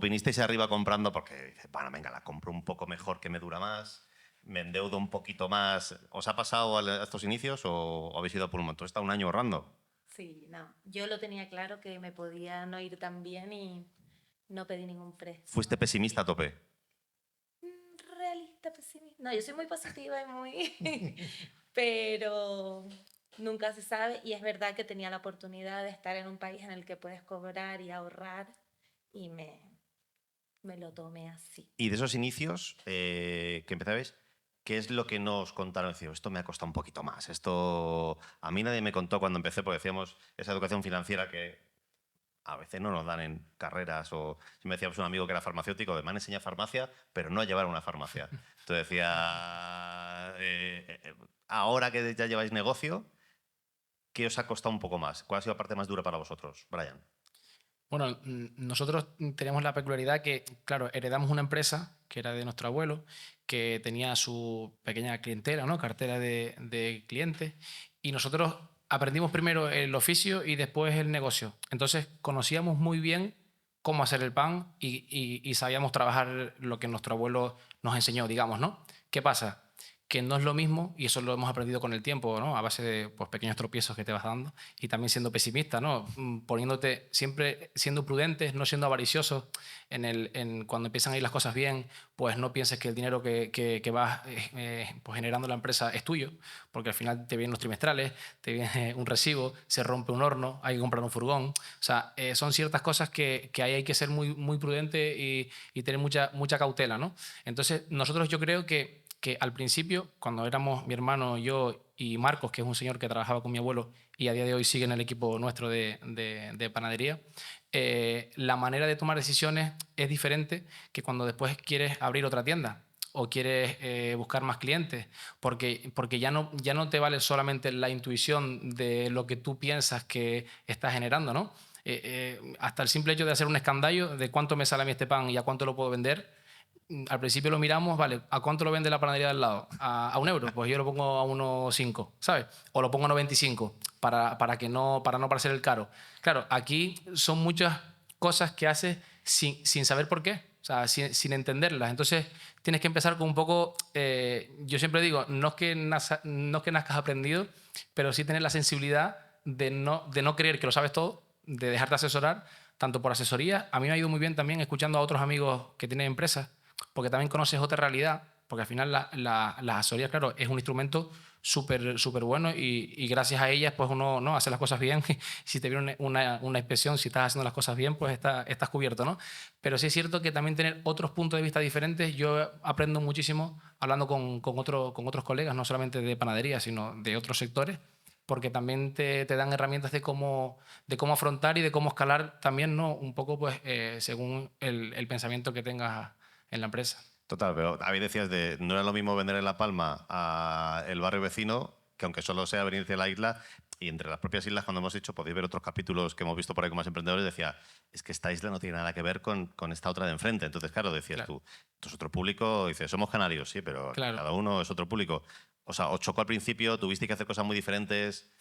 vinisteis arriba comprando porque dices, bueno, venga, la compro un poco mejor que me dura más? me endeudo un poquito más. ¿Os ha pasado a estos inicios o habéis ido por un momento? ¿He estado un año ahorrando? Sí, no. Yo lo tenía claro que me podía no ir tan bien y no pedí ningún préstamo. ¿Fuiste pesimista a tope? Realista, pesimista. No, yo soy muy positiva y muy... Pero nunca se sabe y es verdad que tenía la oportunidad de estar en un país en el que puedes cobrar y ahorrar y me lo tomé así. Y de esos inicios que empezabais, ¿qué es lo que nos contaron? Decir, esto me ha costado un poquito más. Esto a mí nadie me contó cuando empecé, porque decíamos esa educación financiera que a veces no nos dan en carreras. O si me decía un amigo que era farmacéutico, me han enseñado farmacia, pero no a llevar una farmacia. Entonces decía, ahora que ya lleváis negocio, ¿qué os ha costado un poco más? ¿Cuál ha sido la parte más dura para vosotros, Brian? Bueno, nosotros tenemos la peculiaridad que, claro, heredamos una empresa que era de nuestro abuelo, que tenía su pequeña clientela, ¿no? Cartera de clientes, y nosotros aprendimos primero el oficio y después el negocio. Entonces conocíamos muy bien cómo hacer el pan y sabíamos trabajar lo que nuestro abuelo nos enseñó, digamos, ¿no? ¿Qué pasa? Que no es lo mismo, y eso lo hemos aprendido con el tiempo, ¿no? A base de pues, pequeños tropiezos que te vas dando, y también siendo pesimista, ¿no? Poniéndote siempre, siendo prudentes, no siendo avariciosos, cuando empiezan a ir las cosas bien, pues no pienses que el dinero que vas pues generando la empresa es tuyo, porque al final te vienen los trimestrales, te viene un recibo, se rompe un horno, hay que comprar un furgón. O sea, son ciertas cosas que ahí hay que ser muy, muy prudente y tener mucha cautela, ¿no? Entonces, nosotros yo creo que al principio, cuando éramos mi hermano, yo y Marcos, que es un señor que trabajaba con mi abuelo y a día de hoy sigue en el equipo nuestro de panadería, la manera de tomar decisiones es diferente que cuando después quieres abrir otra tienda o quieres buscar más clientes, porque ya no te vale solamente la intuición de lo que tú piensas que estás generando, ¿no? Hasta el simple hecho de hacer un escandallo de cuánto me sale a mí este pan y a cuánto lo puedo vender. Al principio lo miramos, vale, ¿a cuánto lo vende la panadería del lado? ¿A 1 euro? Pues yo lo pongo a 1,5, ¿sabes? O lo pongo a 1,25 para no parecer el caro. Claro, aquí son muchas cosas que haces sin saber por qué, o sea, sin entenderlas. Entonces tienes que empezar con un poco, yo siempre digo, no es que nazcas aprendido, pero sí tener la sensibilidad de no creer que lo sabes todo, de dejarte asesorar, tanto por asesoría. A mí me ha ido muy bien también escuchando a otros amigos que tienen empresas, porque también conoces otra realidad, porque al final las asesorías, claro, es un instrumento súper bueno y gracias a ellas pues uno no hace las cosas bien. Si te viene una inspección, si estás haciendo las cosas bien, pues estás cubierto, ¿no? Pero sí es cierto que también tener otros puntos de vista diferentes, yo aprendo muchísimo hablando con otros colegas, no solamente de panadería, sino de otros sectores, porque también te dan herramientas de cómo afrontar y de cómo escalar también, ¿no? Un poco pues según el pensamiento que tengas en la empresa. Total, pero a mí decías de no era lo mismo vender en La Palma a el barrio vecino, que aunque solo sea venir de la isla, y entre las propias islas, cuando hemos dicho, podéis ver otros capítulos que hemos visto por ahí con más emprendedores, decía, es que esta isla no tiene nada que ver con esta otra de enfrente. Entonces, claro, decías Claro. tú es otro público, dices, somos canarios, sí, pero Claro. cada uno es otro público. O sea, os chocó al principio, tuvisteis que hacer cosas muy diferentes.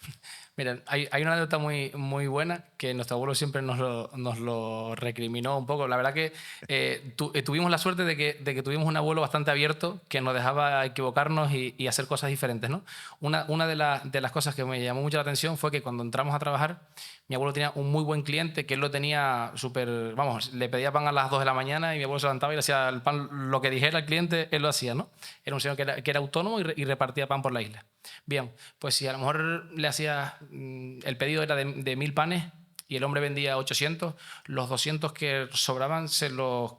Mira, hay una anécdota muy buena que nuestro abuelo siempre nos lo recriminó un poco. La verdad que tuvimos la suerte de que tuvimos un abuelo bastante abierto que nos dejaba equivocarnos y hacer cosas diferentes, ¿no? Una de las cosas que me llamó mucho la atención fue que cuando entramos a trabajar, mi abuelo tenía un muy buen cliente que él lo tenía súper... Vamos, le pedía pan a las 2 de la mañana y mi abuelo se levantaba y le hacía el pan, lo que dijera el cliente, él lo hacía, ¿no? Era un señor que era autónomo y repartía pan por la isla. Bien, pues si a lo mejor le hacía, el pedido era de 1.000 panes y el hombre vendía 800, los 200 que sobraban se los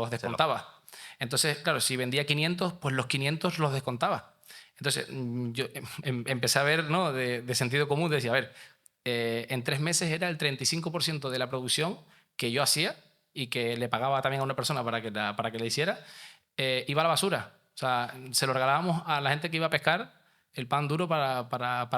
descontaba. Entonces, claro, si vendía 500, pues los 500 los descontaba. Entonces, yo empecé a ver, ¿no? de sentido común, decía, a ver, en 3 meses era el 35% de la producción que yo hacía y que le pagaba también a una persona para que la hiciera, iba a la basura. O sea, se lo regalábamos a la gente que iba a pescar el pan duro para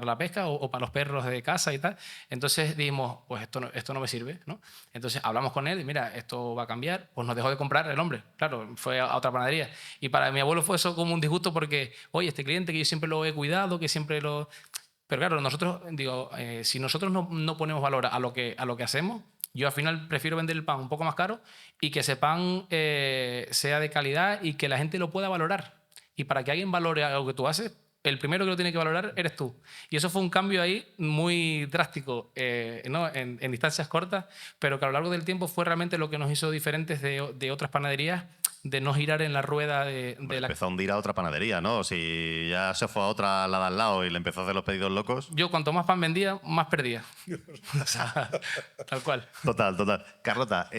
la pesca o para los perros de casa y tal. Entonces dijimos, pues esto no me sirve, ¿no? Entonces hablamos con él y mira, esto va a cambiar. Pues nos dejó de comprar el hombre, claro, fue a otra panadería. Y para mi abuelo fue eso como un disgusto porque, oye, este cliente que yo siempre lo he cuidado, que siempre lo... Pero claro, nosotros, digo, si nosotros no ponemos valor a lo que hacemos, yo al final prefiero vender el pan un poco más caro y que ese pan sea de calidad y que la gente lo pueda valorar. Y para que alguien valore algo que tú haces, el primero que lo tiene que valorar eres tú. Y eso fue un cambio ahí muy drástico, ¿no? en distancias cortas, pero que a lo largo del tiempo fue realmente lo que nos hizo diferentes de otras panaderías, de no girar en la rueda Hombre, de la... empezó a hundir a otra panadería, ¿no? Si ya se fue a otra, la de al lado, y le empezó a hacer los pedidos locos. Yo cuanto más pan vendía, más perdía. O sea, tal cual. Total, total. Carlota,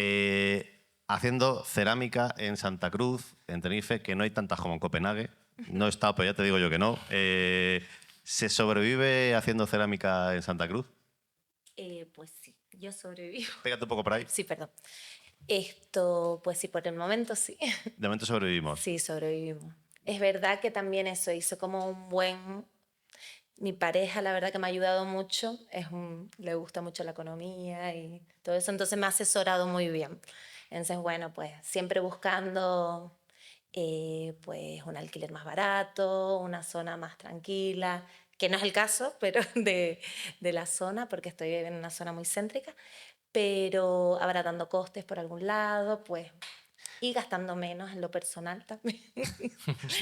haciendo cerámica en Santa Cruz, en Tenerife, que no hay tantas como en Copenhague. No he estado, pero ya te digo yo que no. ¿Se sobrevive haciendo cerámica en Santa Cruz? Pues sí, yo sobrevivo. Pégate un poco por ahí. Sí, perdón. Pues sí, por el momento sí. De momento sobrevivimos. Sí, sobrevivimos. Es verdad que también eso hizo como un buen... Mi pareja, la verdad que me ha ayudado mucho, le gusta mucho la economía y todo eso, entonces me ha asesorado muy bien. Entonces, bueno, pues siempre buscando pues un alquiler más barato, una zona más tranquila, que no es el caso, pero de la zona, porque estoy en una zona muy céntrica, pero abaratando costes por algún lado, pues, y gastando menos en lo personal también.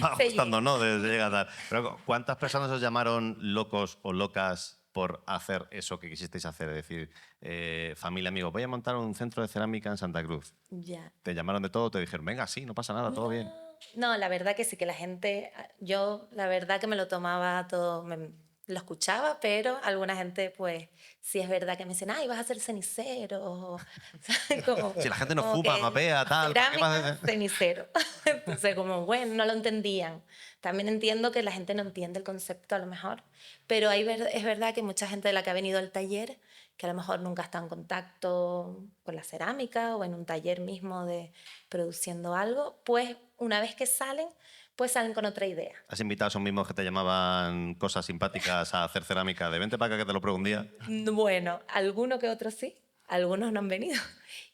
Va Se gustando, ¿no? De llegar a tal. Pero ¿cuántas personas os llamaron locos o locas por hacer eso que quisisteis hacer? Es decir, familia, amigo, voy a montar un centro de cerámica en Santa Cruz. Ya. Te llamaron de todo, te dijeron, venga, sí, no pasa nada, todo bien. No, la verdad que sí, que la gente, yo la verdad que me lo tomaba todo, lo escuchaba, pero alguna gente pues sí es verdad que me dicen, ay, vas a ser cenicero. ¿Sabes? Como, Si la gente no como fuma, que mapea, tal, ¿para qué vas a cerámica, hacer? cenicero. Entonces como, bueno, no lo entendían. También entiendo que la gente no entiende el concepto a lo mejor, pero es verdad que mucha gente de la que ha venido al taller, que a lo mejor nunca está en contacto con la cerámica o en un taller mismo de produciendo algo, pues una vez que salen, pues salen con otra idea. ¿Has invitado a esos mismos que te llamaban cosas simpáticas a hacer cerámica? De vente para acá que te lo pruebo un día. Bueno, alguno que otro sí, algunos no han venido.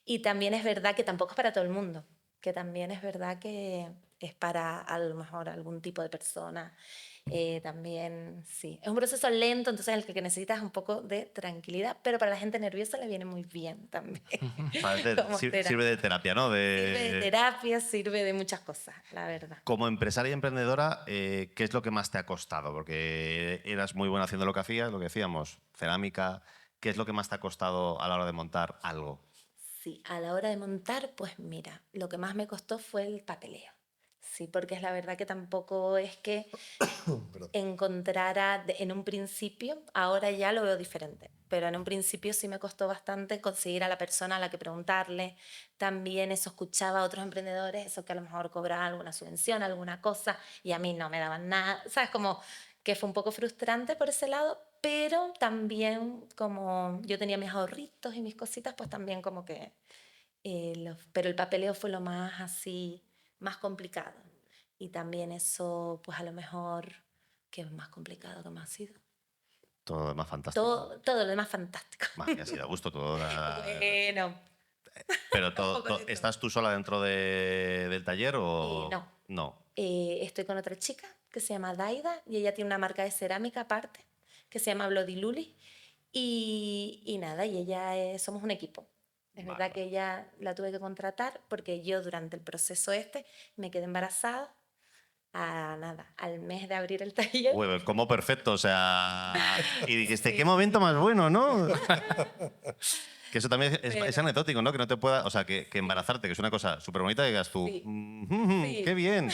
Y también es verdad que tampoco es para todo el mundo, que también es verdad que es para a lo mejor algún tipo de persona. También, sí. Es un proceso lento, entonces en el que necesitas un poco de tranquilidad, pero para la gente nerviosa le viene muy bien también. Como Sirve de terapia, ¿no? Sirve de terapia, sirve de muchas cosas, la verdad. Como empresaria y emprendedora, ¿qué es lo que más te ha costado? Porque eras muy buena haciendo lo que hacías, lo que decíamos, cerámica. ¿Qué es lo que más te ha costado a la hora de montar algo? Sí, a la hora de montar, pues mira, lo que más me costó fue el papeleo. Sí, porque es la verdad que tampoco es que Perdón. encontrara en un principio, ahora ya lo veo diferente, pero en un principio sí me costó bastante conseguir a la persona a la que preguntarle. También eso escuchaba a otros emprendedores, eso que a lo mejor cobraban alguna subvención, alguna cosa, y a mí no me daban nada. ¿Sabes? Como que fue un poco frustrante por ese lado, pero también como yo tenía mis ahorritos y mis cositas, pues también como que... pero el papeleo fue lo más así, más complicado. Y también eso, pues a lo mejor, que es más complicado que me ha sido. Todo lo demás fantástico. Todo lo demás fantástico. Me ha sido a gusto todo. Bueno, Pero tampoco de todo. ¿estás tú sola dentro del taller o...? No. No. Estoy con otra chica que se llama Daida y ella tiene una marca de cerámica aparte que se llama Bloody Luli. Y nada, y somos un equipo. Es verdad que ella la tuve que contratar porque yo durante el proceso me quedé embarazada al mes de abrir el taller. Uy, como perfecto, o sea... Y dijiste, qué momento más bueno, ¿no? Que eso también es anecdótico, ¿no? Que no te pueda... O sea, que embarazarte, que es una cosa súper bonita, y digas tú, Sí. Sí. ¡qué bien!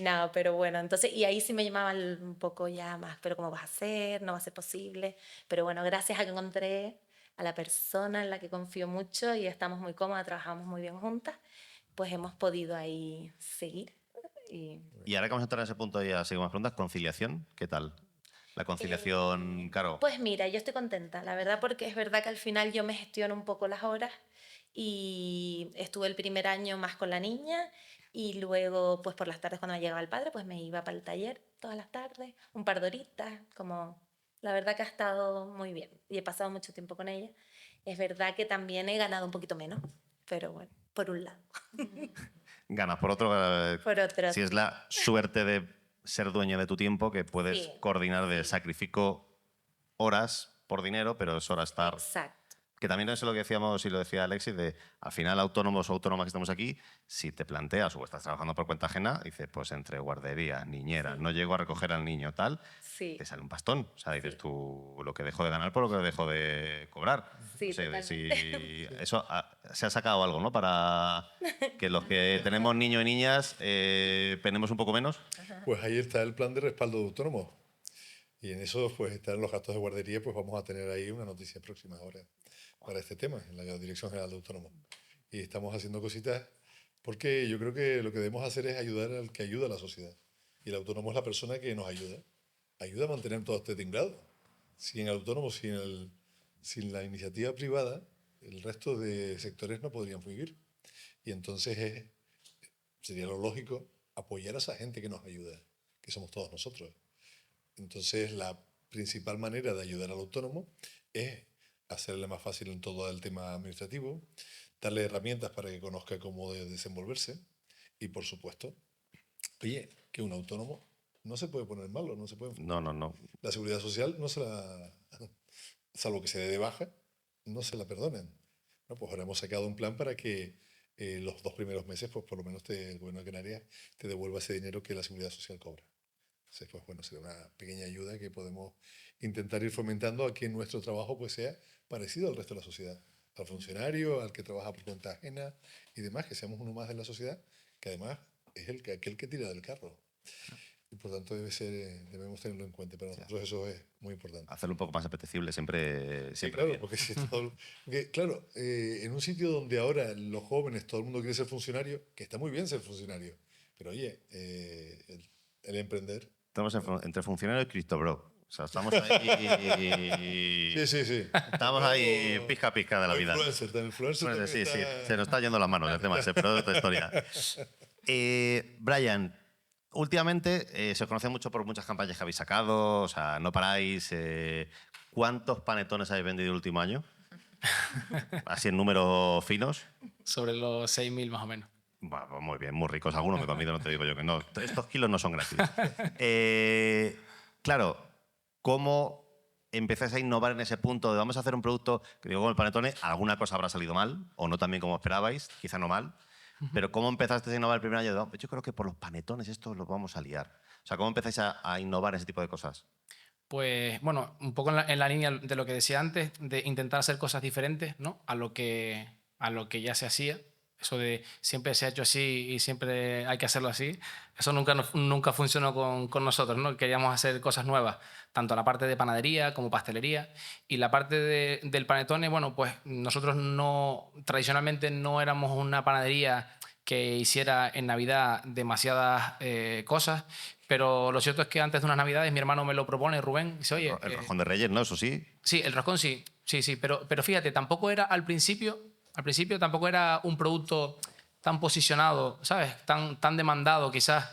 No, pero bueno, entonces, y ahí sí me llamaban un poco ya más, pero ¿cómo vas a hacer? No va a ser posible. Pero bueno, gracias a que encontré a la persona en la que confío mucho y estamos muy cómodas, trabajamos muy bien juntas, pues hemos podido ahí seguir. Y ahora que vamos a entrar en ese punto y así con más preguntas, conciliación, ¿qué tal? La conciliación, claro. Pues mira, yo estoy contenta, la verdad, porque es verdad que al final yo me gestiono un poco las horas y estuve el primer año más con la niña y luego, pues por las tardes cuando me llegaba el padre, pues me iba para el taller todas las tardes, un par de horitas, como la verdad que ha estado muy bien y he pasado mucho tiempo con ella. Es verdad que también he ganado un poquito menos, pero bueno, por un lado. Ganas por otro. Por otro. Si es la suerte de ser dueña de tu tiempo, que puedes Sí. coordinar de sacrifico horas por dinero, pero es hora estar... Exacto. Que también es lo que decíamos y lo decía Alexis, de al final autónomos o autónomas que estamos aquí, si te planteas o estás trabajando por cuenta ajena, dices, pues entre guardería, niñera, no llego a recoger al niño, tal, Sí. te sale un pastón. O sea, dices tú lo que dejo de ganar por lo que dejo de cobrar. Sí, No sé, de totalmente. si eso se ha sacado algo, ¿no? Para que los que tenemos niños y niñas penemos un poco menos. Pues ahí está el plan de respaldo de autónomos. Y en eso pues están los gastos de guardería, pues vamos a tener ahí una noticia próxima ahora para este tema, en la Dirección General de Autónomos. Y estamos haciendo cositas porque yo creo que lo que debemos hacer es ayudar al que ayuda a la sociedad. Y el autónomo es la persona que nos ayuda. Ayuda a mantener todo este tinglado. Sin el autónomo, sin la iniciativa privada, el resto de sectores no podrían vivir. Y entonces sería lo lógico apoyar a esa gente que nos ayuda, que somos todos nosotros. Entonces, la principal manera de ayudar al autónomo es hacerle más fácil en todo el tema administrativo, darle herramientas para que conozca cómo desenvolverse y, por supuesto, oye, que un autónomo no se puede poner malo, no se puede... No, no, no. La seguridad social no se la... salvo que se dé de baja, no se la perdonan. ¿No? Pues ahora hemos sacado un plan para que los 2 primeros meses, pues por lo menos el Gobierno de Canarias te devuelva ese dinero que la seguridad social cobra. Entonces, pues bueno, será una pequeña ayuda que podemos intentar ir fomentando a que nuestro trabajo pues sea parecido al resto de la sociedad. Al funcionario, al que trabaja por cuenta ajena y demás, que seamos uno más de la sociedad, que además es aquel que tira del carro. Y por tanto debemos tenerlo en cuenta. Para nosotros eso es muy importante. Hacerlo un poco más apetecible siempre, Sí, siempre claro, bien. porque claro, en un sitio donde ahora los jóvenes, todo el mundo quiere ser funcionario, que está muy bien ser funcionario, pero oye, el emprender... Estamos entre funcionario y Cristo Bro. O sea, estamos ahí. Sí, sí, sí. Estamos ahí pizca de la vida. Influencer, tan influencer Bueno, sí, también sí. está- Se nos está yendo la mano el tema ese, pero es otra historia. Brian, últimamente se os conoce mucho por muchas campañas que habéis sacado, o sea, no paráis. ¿Cuántos panetones habéis vendido el último año? Así en números finos. Sobre los 6.000 más o menos. Bueno, pues muy bien, muy ricos. Algunos me he comido, no te digo yo que no. Estos kilos no son gratis. Claro, ¿cómo empezáis a innovar en ese punto de vamos a hacer un producto que digo, con el panetone, alguna cosa habrá salido mal o no tan bien como esperabais, quizá no mal, pero ¿cómo empezaste a innovar el primer año? Yo creo que por los panetones esto lo vamos a liar. O sea, ¿cómo empezáis a innovar ese tipo de cosas? Pues bueno, un poco en la línea de lo que decía antes, de intentar hacer cosas diferentes, ¿no? a lo que ya se hacía. Eso de siempre se ha hecho así y siempre hay que hacerlo así, eso nunca funcionó con nosotros, ¿no? Queríamos hacer cosas nuevas, tanto la parte de panadería como pastelería. Y la parte del panetone, bueno, pues nosotros tradicionalmente no éramos una panadería que hiciera en Navidad demasiadas cosas, pero lo cierto es que antes de unas Navidades mi hermano me lo propone, Rubén, dice, oye... El roscón de Reyes, ¿no? Eso sí. Sí, el roscón sí, sí, pero fíjate, tampoco era al principio tampoco era un producto tan posicionado, ¿sabes? Tan demandado quizás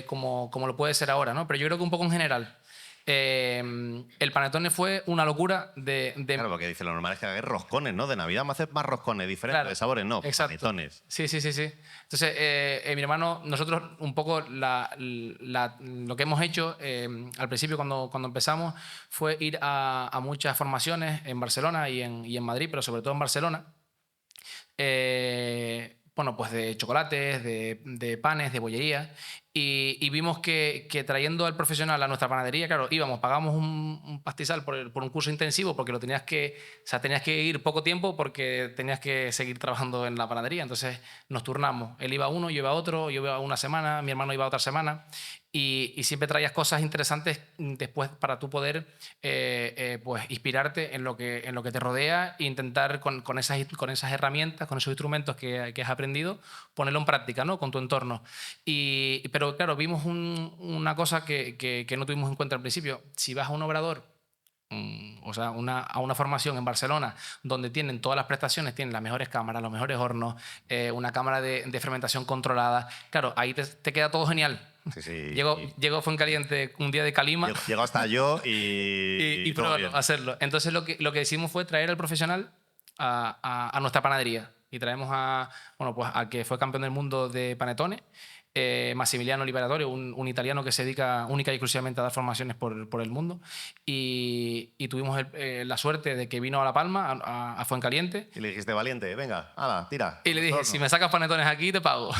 como lo puede ser ahora, ¿no? Pero yo creo que un poco en general. El panetone fue una locura de... Claro, porque dice, lo normal es que hagáis roscones, ¿no? De Navidad vamos a hacer más roscones diferentes, Claro, de sabores, no, exacto. panetones. Sí. Entonces, mi hermano, nosotros un poco lo que hemos hecho al principio cuando empezamos fue ir a muchas formaciones en Barcelona y en Madrid, pero sobre todo en Barcelona. Bueno, pues de chocolates, de panes, de bollería. Y vimos que trayendo al profesional a nuestra panadería, claro, pagamos un pastizal por un curso intensivo porque tenías que ir poco tiempo porque tenías que seguir trabajando en la panadería. Entonces nos turnamos. Él iba uno, yo iba otro, yo iba una semana, mi hermano iba otra semana. Y siempre traías cosas interesantes después para tú poder pues inspirarte en lo que te rodea e intentar con esas herramientas, con esos instrumentos que has aprendido, ponerlo en práctica, ¿no? Con tu entorno. Pero claro, vimos una cosa que no tuvimos en cuenta al principio. Si vas a un obrador, o sea, a una formación en Barcelona donde tienen todas las prestaciones, tienen las mejores cámaras, los mejores hornos, una cámara de fermentación controlada, claro, ahí te queda todo genial. Sí. Llegó Fuencaliente un día de calima. Llegó hasta yo y todo probarlo, bien. hacerlo. Entonces lo que hicimos fue traer al profesional a nuestra panadería. Y traemos a que fue campeón del mundo de panetones Massimiliano Liberatore, un italiano que se dedica única y exclusivamente a dar formaciones por el mundo. Y tuvimos la suerte de que vino a La Palma, a Fuencaliente. Y le dijiste, valiente, venga, hala, tira. Y le dije, si me sacas panetones aquí, te pago.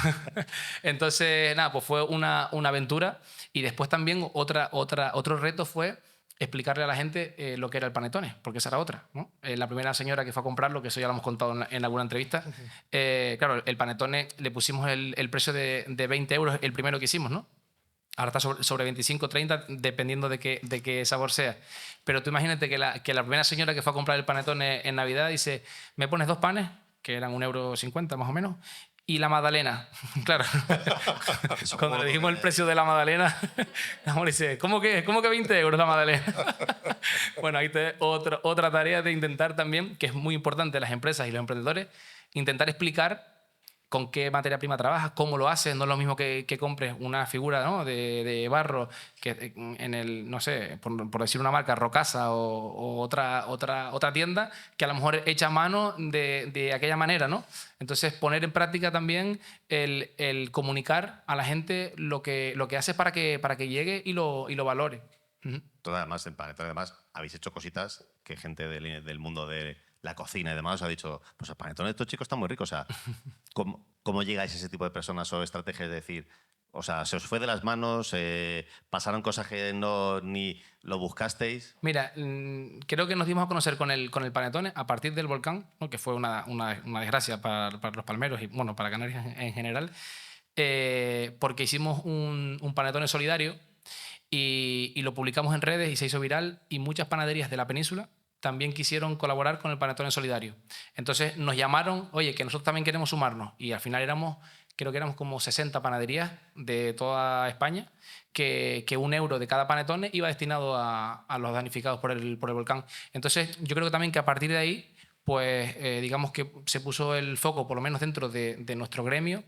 Entonces, nada, pues fue una aventura. Y después también otro reto fue explicarle a la gente lo que era el panetone, porque esa era otra, ¿no? La primera señora que fue a comprarlo, que eso ya lo hemos contado en alguna entrevista, claro, el panetone le pusimos el precio de 20 euros el primero que hicimos, ¿no? Ahora está sobre 25, 30, dependiendo de qué sabor sea. Pero tú imagínate que la primera señora que fue a comprar el panetone en Navidad dice, ¿me pones 2 panes? Que eran 1,50 € más o menos. Y la magdalena, claro. Cuando le dijimos el precio de la magdalena, la mujer dice, ¿cómo que 20 euros la magdalena? Bueno, ahí te otra tarea de intentar también, que es muy importante en las empresas y los emprendedores, intentar explicar con qué materia prima trabajas, cómo lo haces. No es lo mismo que compres una figura, ¿no?, de barro que en el, no sé, por decir una marca, Rocasa o otra tienda, que a lo mejor echa mano de aquella manera, ¿no? Entonces, poner en práctica también el comunicar a la gente lo que haces para que llegue y lo valore. Todo además, en Panetone, además, habéis hecho cositas que gente del mundo de la cocina y demás os ha dicho, pues el panetone de estos chicos está muy rico. O sea, ¿cómo llegáis a ese tipo de personas o estrategias de decir, o sea, se os fue de las manos, pasaron cosas que ni lo buscasteis? Mira, creo que nos dimos a conocer con el panetone a partir del volcán, ¿no?, que fue una desgracia para los palmeros y, bueno, para Canarias en general, porque hicimos un panetone solidario y lo publicamos en redes y se hizo viral, y muchas panaderías de la península también quisieron colaborar con el panetone solidario. Entonces nos llamaron, oye, que nosotros también queremos sumarnos, y al final creo que éramos como 60 panaderías de toda España, que 1 euro de cada panetone iba destinado a los damnificados por el volcán. Entonces yo creo que también que a partir de ahí, pues digamos que se puso el foco, por lo menos dentro de nuestro gremio,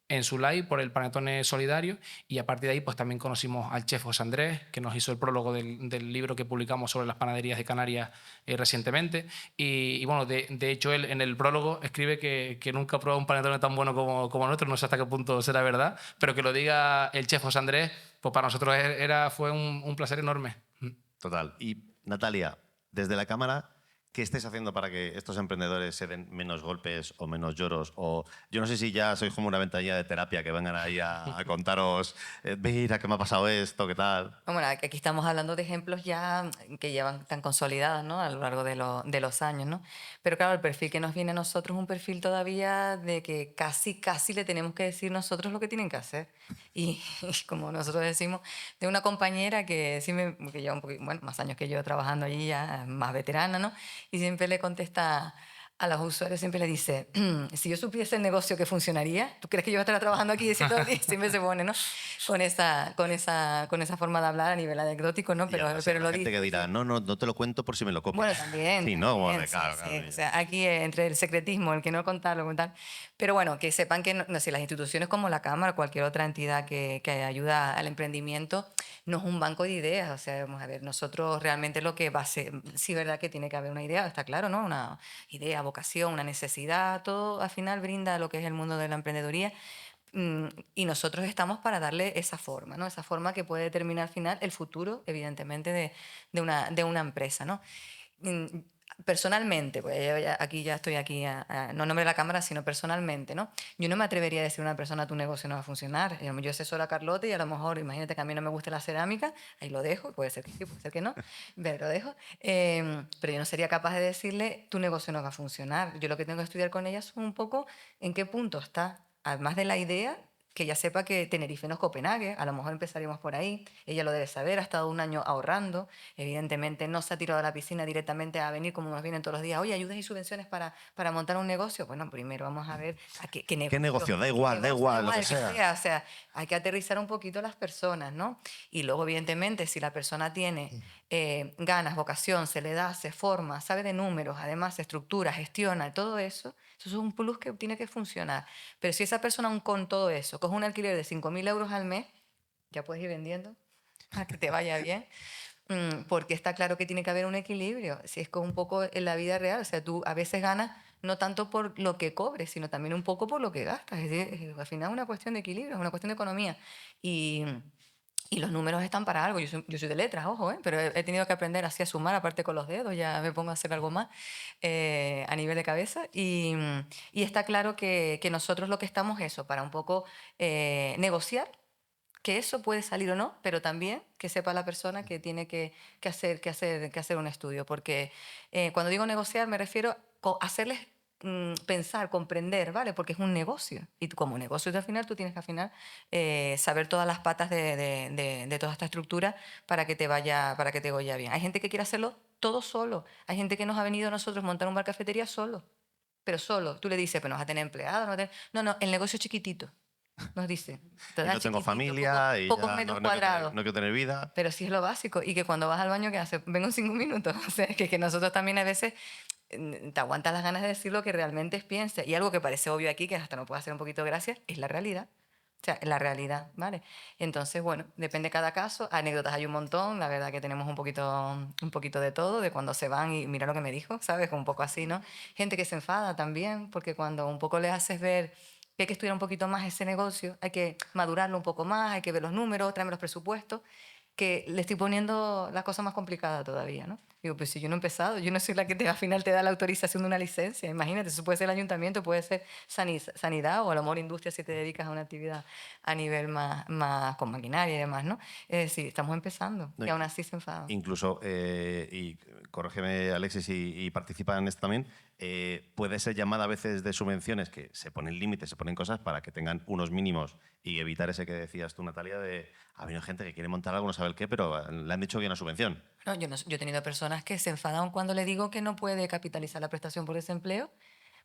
en Sulay por el panetone solidario, y a partir de ahí pues también conocimos al chef José Andrés, que nos hizo el prólogo del libro que publicamos sobre las panaderías de Canarias recientemente, y bueno, de hecho él en el prólogo escribe que nunca ha probado un panetone tan bueno como nuestro. No sé hasta qué punto será verdad, pero que lo diga el chef José Andrés, pues para nosotros fue un placer enorme. Total. Y Natalia, desde la cámara, ¿qué estáis haciendo para que estos emprendedores se den menos golpes o menos lloros? O yo no sé si ya sois como una ventanilla de terapia, que vengan ahí a contaros, mira, que me ha pasado esto, qué tal. Bueno, aquí estamos hablando de ejemplos ya que llevan tan consolidados, ¿no?, a lo largo de los años, ¿no? Pero claro, el perfil que nos viene a nosotros es un perfil todavía de que casi le tenemos que decir nosotros lo que tienen que hacer. Y como nosotros decimos, de una compañera que que lleva un poquito, bueno, más años que yo trabajando allí, ya más veterana, ¿no? Y siempre le contesta a los usuarios, siempre le dice, si yo supiese el negocio que funcionaría, ¿tú crees que yo voy a estar trabajando aquí diciendo? Siempre se pone, ¿no?, con esa forma de hablar a nivel anecdótico, ¿no? Pero la lo gente dice. que dirá, no te lo cuento por si me lo copias. Bueno, también. Sí, ¿no? Como también, de, claro, sí, claro. sí. O sea, aquí entre el secretismo, el que no contarlo, contar. Pero bueno, que sepan que no, si las instituciones como la Cámara, cualquier otra entidad que ayuda al emprendimiento, no es un banco de ideas. O sea, vamos a ver, nosotros realmente lo que va a ser, sí, verdad que tiene que haber una idea, está claro, ¿no? Una idea, vocación, una necesidad, todo al final brinda lo que es el mundo de la emprendeduría. Y nosotros estamos para darle esa forma, ¿no? Esa forma que puede determinar al final el futuro, evidentemente, de una empresa, ¿no? Personalmente, pues aquí ya estoy aquí, no en nombre de la Cámara, sino personalmente, ¿no? Yo no me atrevería a decir a una persona, tu negocio no va a funcionar. Yo asesoro a Carlota y a lo mejor, imagínate que a mí no me gusta la cerámica, ahí lo dejo, puede ser que sí, puede ser que no, pero lo dejo. Pero yo no sería capaz de decirle, tu negocio no va a funcionar. Yo lo que tengo que estudiar con ella es un poco en qué punto está, además de la idea, que ya sepa que Tenerife no es Copenhague, a lo mejor empezaríamos por ahí, ella lo debe saber, ha estado 1 año ahorrando, evidentemente no se ha tirado a la piscina directamente a venir como nos vienen todos los días, oye, ayudas y subvenciones para montar un negocio. Bueno, primero vamos a ver qué negocio. ¿Qué negocio? Da igual, lo que sea. O sea, hay que aterrizar un poquito a las personas, ¿no? Y luego, evidentemente, si la persona tiene ganas, vocación, se le da, se forma, sabe de números, además se estructura, gestiona, todo eso es un plus que tiene que funcionar. Pero si esa persona aún con todo eso coge un alquiler de 5.000 euros al mes, ya puedes ir vendiendo para que te vaya bien. Porque está claro que tiene que haber un equilibrio. Si es como un poco en la vida real, o sea, tú a veces ganas no tanto por lo que cobres, sino también un poco por lo que gastas. Es decir, al final es una cuestión de equilibrio, es una cuestión de economía. Y los números están para algo. Yo soy de letras, ojo, ¿eh? Pero he tenido que aprender así a sumar, aparte con los dedos, ya me pongo a hacer algo más a nivel de cabeza. Y está claro que nosotros lo que estamos es eso, para un poco negociar, que eso puede salir o no, pero también que sepa la persona que tiene que hacer un estudio. Porque cuando digo negociar me refiero a hacerles pensar, comprender, ¿vale? Porque es un negocio. Y como negocio al final tú tienes que al final saber todas las patas de toda esta estructura para que te vaya bien. Hay gente que quiere hacerlo todo solo. Hay gente que nos ha venido a nosotros montar un bar cafetería solo. Pero solo. Tú le dices, pero no vas a tener empleados. No, el negocio es chiquitito. Nos dice. Y no tengo familia y pocos ya metros no cuadrados. quiero tener vida. Pero sí es lo básico. Y que cuando vas al baño, ¿qué haces? Vengo en 5 minutos. O sea, que nosotros también a veces te aguantas las ganas de decir lo que realmente piensas. Y algo que parece obvio aquí, que hasta no puede hacer un poquito de gracia, es la realidad. O sea, la realidad, ¿vale? Entonces, bueno, depende de cada caso. Anécdotas hay un montón. La verdad que tenemos un poquito de todo, de cuando se van y mira lo que me dijo, ¿sabes? Un poco así, ¿no? Gente que se enfada también, porque cuando un poco le haces ver que hay que estudiar un poquito más ese negocio, hay que madurarlo un poco más, hay que ver los números, tráeme los presupuestos, que le estoy poniendo la cosa más complicada todavía, ¿no? Digo, pues si yo no he empezado, yo no soy la que al final te da la autorización de una licencia. Imagínate, eso puede ser el ayuntamiento, puede ser sanidad o a lo mejor industria si te dedicas a una actividad a nivel más con maquinaria y demás, ¿no? Es decir, estamos empezando No, y aún así se enfadan. Incluso, y corrígeme Alexis y participa en esto también, puede ser llamada a veces de subvenciones que se ponen límites, se ponen cosas para que tengan unos mínimos y evitar ese que decías tú, Natalia, de ha habido gente que quiere montar algo, no sabe el qué, pero le han dicho que hay una subvención. No, yo he tenido personas que se enfadan cuando le digo que no puede capitalizar la prestación por desempleo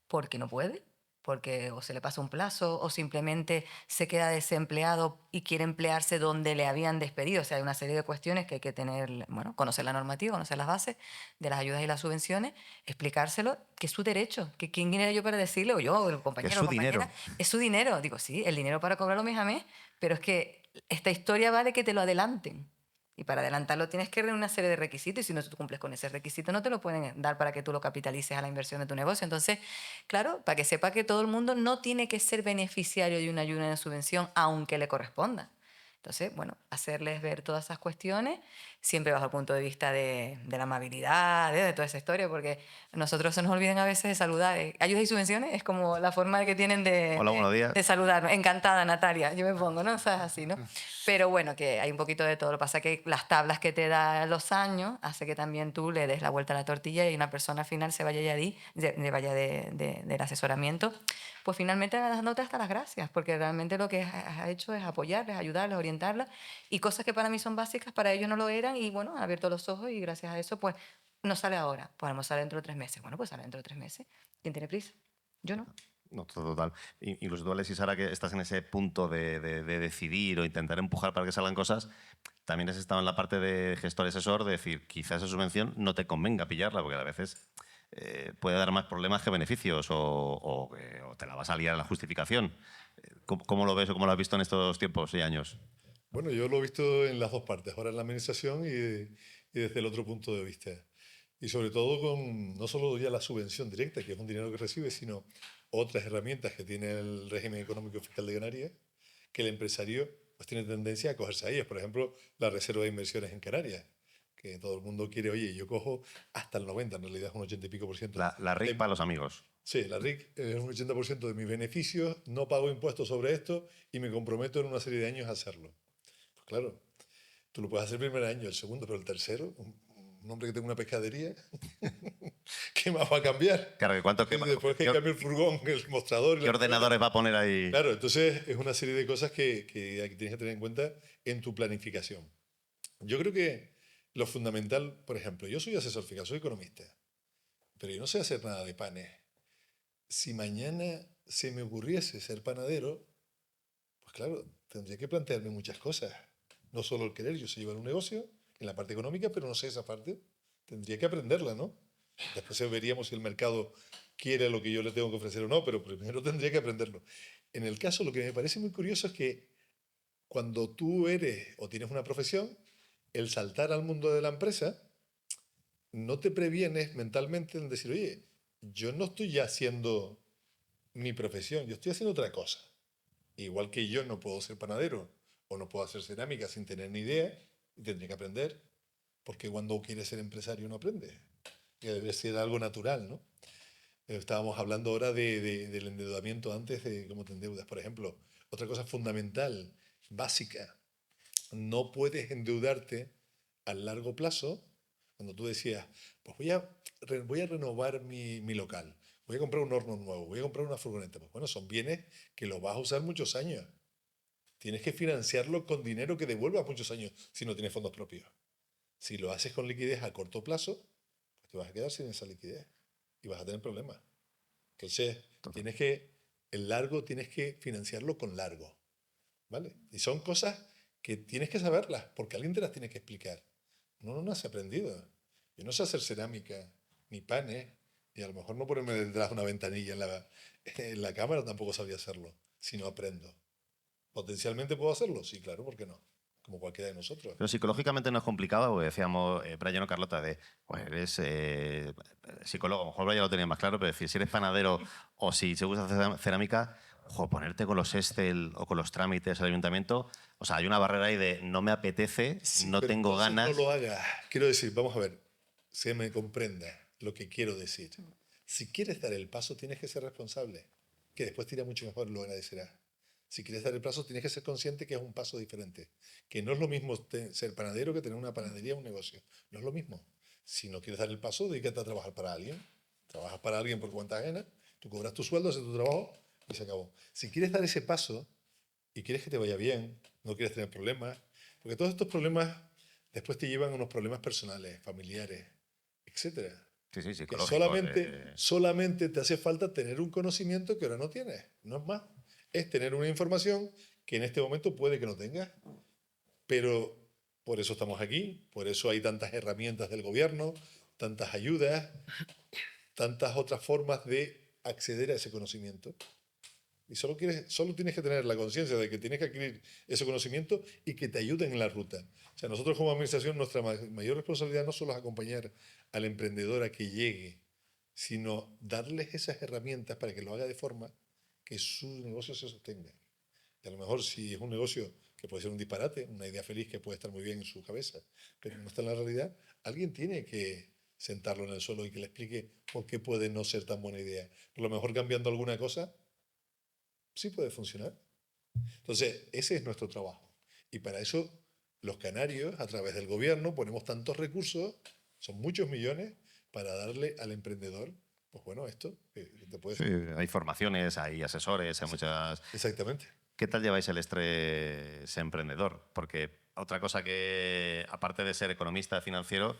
porque no puede, porque o se le pasa un plazo o simplemente se queda desempleado y quiere emplearse donde le habían despedido. O sea, hay una serie de cuestiones que hay que tener, bueno, conocer la normativa, conocer las bases de las ayudas y las subvenciones, explicárselo, que es su derecho, que quién era yo para decirle, o yo, o el compañero su o compañera, dinero. es su dinero. Digo, sí, el dinero para cobrarlo mes a mes, pero es que esta historia va de que te lo adelanten. Y para adelantarlo tienes que reunir una serie de requisitos y si no tú cumples con ese requisito no te lo pueden dar para que tú lo capitalices a la inversión de tu negocio. Entonces, claro, para que sepa que todo el mundo no tiene que ser beneficiario de una ayuda o una subvención, aunque le corresponda. Entonces, bueno, hacerles ver todas esas cuestiones, siempre bajo el punto de vista de la amabilidad, de toda esa historia, porque nosotros se nos olviden a veces de saludar. Ayudas y subvenciones es como la forma que tienen Hola, buenos días. de saludarnos. Encantada, Natalia, yo me pongo, ¿no? O sea, es así, ¿no? Pero bueno, que hay un poquito de todo. Lo que pasa es que las tablas que te da los años hace que también tú le des la vuelta a la tortilla y una persona al final se vaya ya vaya del asesoramiento, pues finalmente dándote hasta las gracias, porque realmente lo que has hecho es apoyarles, ayudarles, orientarlas, y cosas que para mí son básicas, para ellos no lo eran, y bueno, han abierto los ojos y gracias a eso, pues no sale ahora, podemos salir dentro de 3 meses. Bueno, pues sale dentro de 3 meses. ¿Quién tiene prisa? Yo no. No, total. Incluso tú, Alexis, ahora que estás en ese punto de decidir o intentar empujar para que salgan cosas, también has estado en la parte de gestor asesor, de decir, quizás esa subvención no te convenga pillarla, porque a veces puede dar más problemas que beneficios o te la vas a liar en la justificación. ¿Cómo lo ves o cómo lo has visto en estos tiempos y años? Bueno, yo lo he visto en las dos partes, ahora en la administración y desde el otro punto de vista. Y sobre todo con no solo ya la subvención directa, que es un dinero que recibe, sino otras herramientas que tiene el régimen económico fiscal de Canarias, que el empresario pues tiene tendencia a cogerse a ellas. Por ejemplo, la reserva de inversiones en Canarias, que todo el mundo quiere, oye, yo cojo hasta el 90, en realidad es un 80 y pico por ciento. La RIC para los amigos. Sí, la RIC es un 80% de mis beneficios, no pago impuestos sobre esto y me comprometo en una serie de años a hacerlo. Pues claro, tú lo puedes hacer el primer año, el segundo, pero el tercero, un hombre que tenga una pescadería, ¿qué más va a cambiar? Claro, Después que cambie el furgón, el mostrador. ¿Qué ordenadores va a poner ahí? Claro, entonces es una serie de cosas que tienes que tener en cuenta en tu planificación. Yo creo que lo fundamental, por ejemplo, yo soy asesor fiscal, soy economista, pero yo no sé hacer nada de panes. Si mañana se me ocurriese ser panadero, pues claro, tendría que plantearme muchas cosas. No solo el querer, yo sé llevar un negocio en la parte económica, pero no sé esa parte. Tendría que aprenderla, ¿no? Después veríamos si el mercado quiere lo que yo le tengo que ofrecer o no, pero primero tendría que aprenderlo. En el caso, lo que me parece muy curioso es que cuando tú eres o tienes una profesión, el saltar al mundo de la empresa no te previenes mentalmente en decir, oye, yo no estoy ya haciendo mi profesión, yo estoy haciendo otra cosa. Igual que yo no puedo ser panadero o no puedo hacer cerámica sin tener ni idea, y tendré que aprender, porque cuando quieres ser empresario no aprende. Y debe ser algo natural, ¿no? Estábamos hablando ahora del endeudamiento antes de cómo te endeudas. Por ejemplo, otra cosa fundamental, básica, no puedes endeudarte a largo plazo. Cuando tú decías, pues voy a renovar mi local, voy a comprar un horno nuevo, voy a comprar una furgoneta. Pues bueno, son bienes que los vas a usar muchos años. Tienes que financiarlo con dinero que devuelva muchos años si no tienes fondos propios. Si lo haces con liquidez a corto plazo, pues te vas a quedar sin esa liquidez y vas a tener problemas. Entonces, el largo tienes que financiarlo con largo, ¿vale? Y son cosas que tienes que saberlas, porque alguien te las tiene que explicar. Uno no las ha aprendido. Yo no sé hacer cerámica, ni panes, y a lo mejor no ponerme detrás de una ventanilla en la cámara tampoco sabía hacerlo, si no aprendo. ¿Potencialmente puedo hacerlo? Sí, claro, ¿por qué no? Como cualquiera de nosotros. Pero psicológicamente no es complicado, porque decíamos, Brian o Carlota, pues eres psicólogo, a lo mejor Brian lo tenía más claro, pero decir, si eres panadero o si te gusta hacer cerámica, ojo, ponerte con los Excel o con los trámites al ayuntamiento, o sea, hay una barrera ahí de no me apetece, Sí, no pero tengo entonces ganas. no lo hagas. Quiero decir, vamos a ver, se me comprenda lo que quiero decir. Si quieres dar el paso, tienes que ser responsable, que después te irá mucho mejor, lo agradecerás. Si quieres dar el paso, tienes que ser consciente que es un paso diferente. Que no es lo mismo ser panadero que tener una panadería o un negocio. No es lo mismo. Si no quieres dar el paso, dedícate a trabajar para alguien. Trabajas para alguien por cuenta ajena, tú cobras tu sueldo, haces tu trabajo y se acabó. Si quieres dar ese paso y quieres que te vaya bien, no quieres tener problemas, porque todos estos problemas después te llevan a unos problemas personales, familiares, etcétera. Sí, sí, Que psicológico. solamente te hace falta tener un conocimiento que ahora no tienes, no es más. Es tener una información que en este momento puede que no tengas, pero por eso estamos aquí, por eso hay tantas herramientas del gobierno, tantas ayudas, tantas otras formas de acceder a ese conocimiento. Y solo tienes que tener la conciencia de que tienes que adquirir ese conocimiento y que te ayuden en la ruta. O sea, nosotros como administración, nuestra mayor responsabilidad no solo es acompañar al emprendedor a que llegue, sino darles esas herramientas para que lo haga de forma que su negocio se sostenga. Y a lo mejor si es un negocio que puede ser un disparate, una idea feliz que puede estar muy bien en su cabeza, pero no está en la realidad, alguien tiene que sentarlo en el suelo y que le explique por qué puede no ser tan buena idea. A lo mejor cambiando alguna cosa sí puede funcionar. Entonces, ese es nuestro trabajo. Y para eso los canarios, a través del gobierno, ponemos tantos recursos, son muchos millones, para darle al emprendedor, pues bueno, esto que te puede... Sí, hay formaciones, hay asesores, hay muchas... Exactamente. ¿Qué tal lleváis el estrés emprendedor? Porque otra cosa que, aparte de ser economista financiero,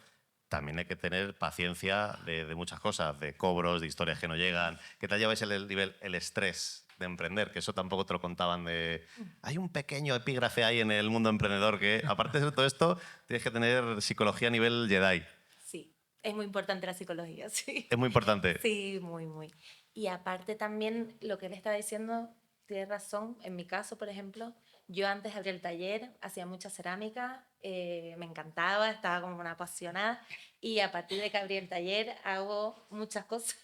también hay que tener paciencia de muchas cosas, de cobros, de historias que no llegan. ¿Qué tal lleváis el estrés de emprender? Que eso tampoco te lo contaban de... Hay un pequeño epígrafe ahí en el mundo emprendedor que, aparte de todo esto, tienes que tener psicología a nivel Jedi. Sí, es muy importante la psicología, sí. Es muy importante. Sí, muy, muy. Y aparte también lo que él está diciendo, tiene razón. En mi caso, por ejemplo, yo antes abrí el taller, hacía mucha cerámica, me encantaba, estaba como una apasionada. Y a partir de que abrí el taller hago muchas cosas,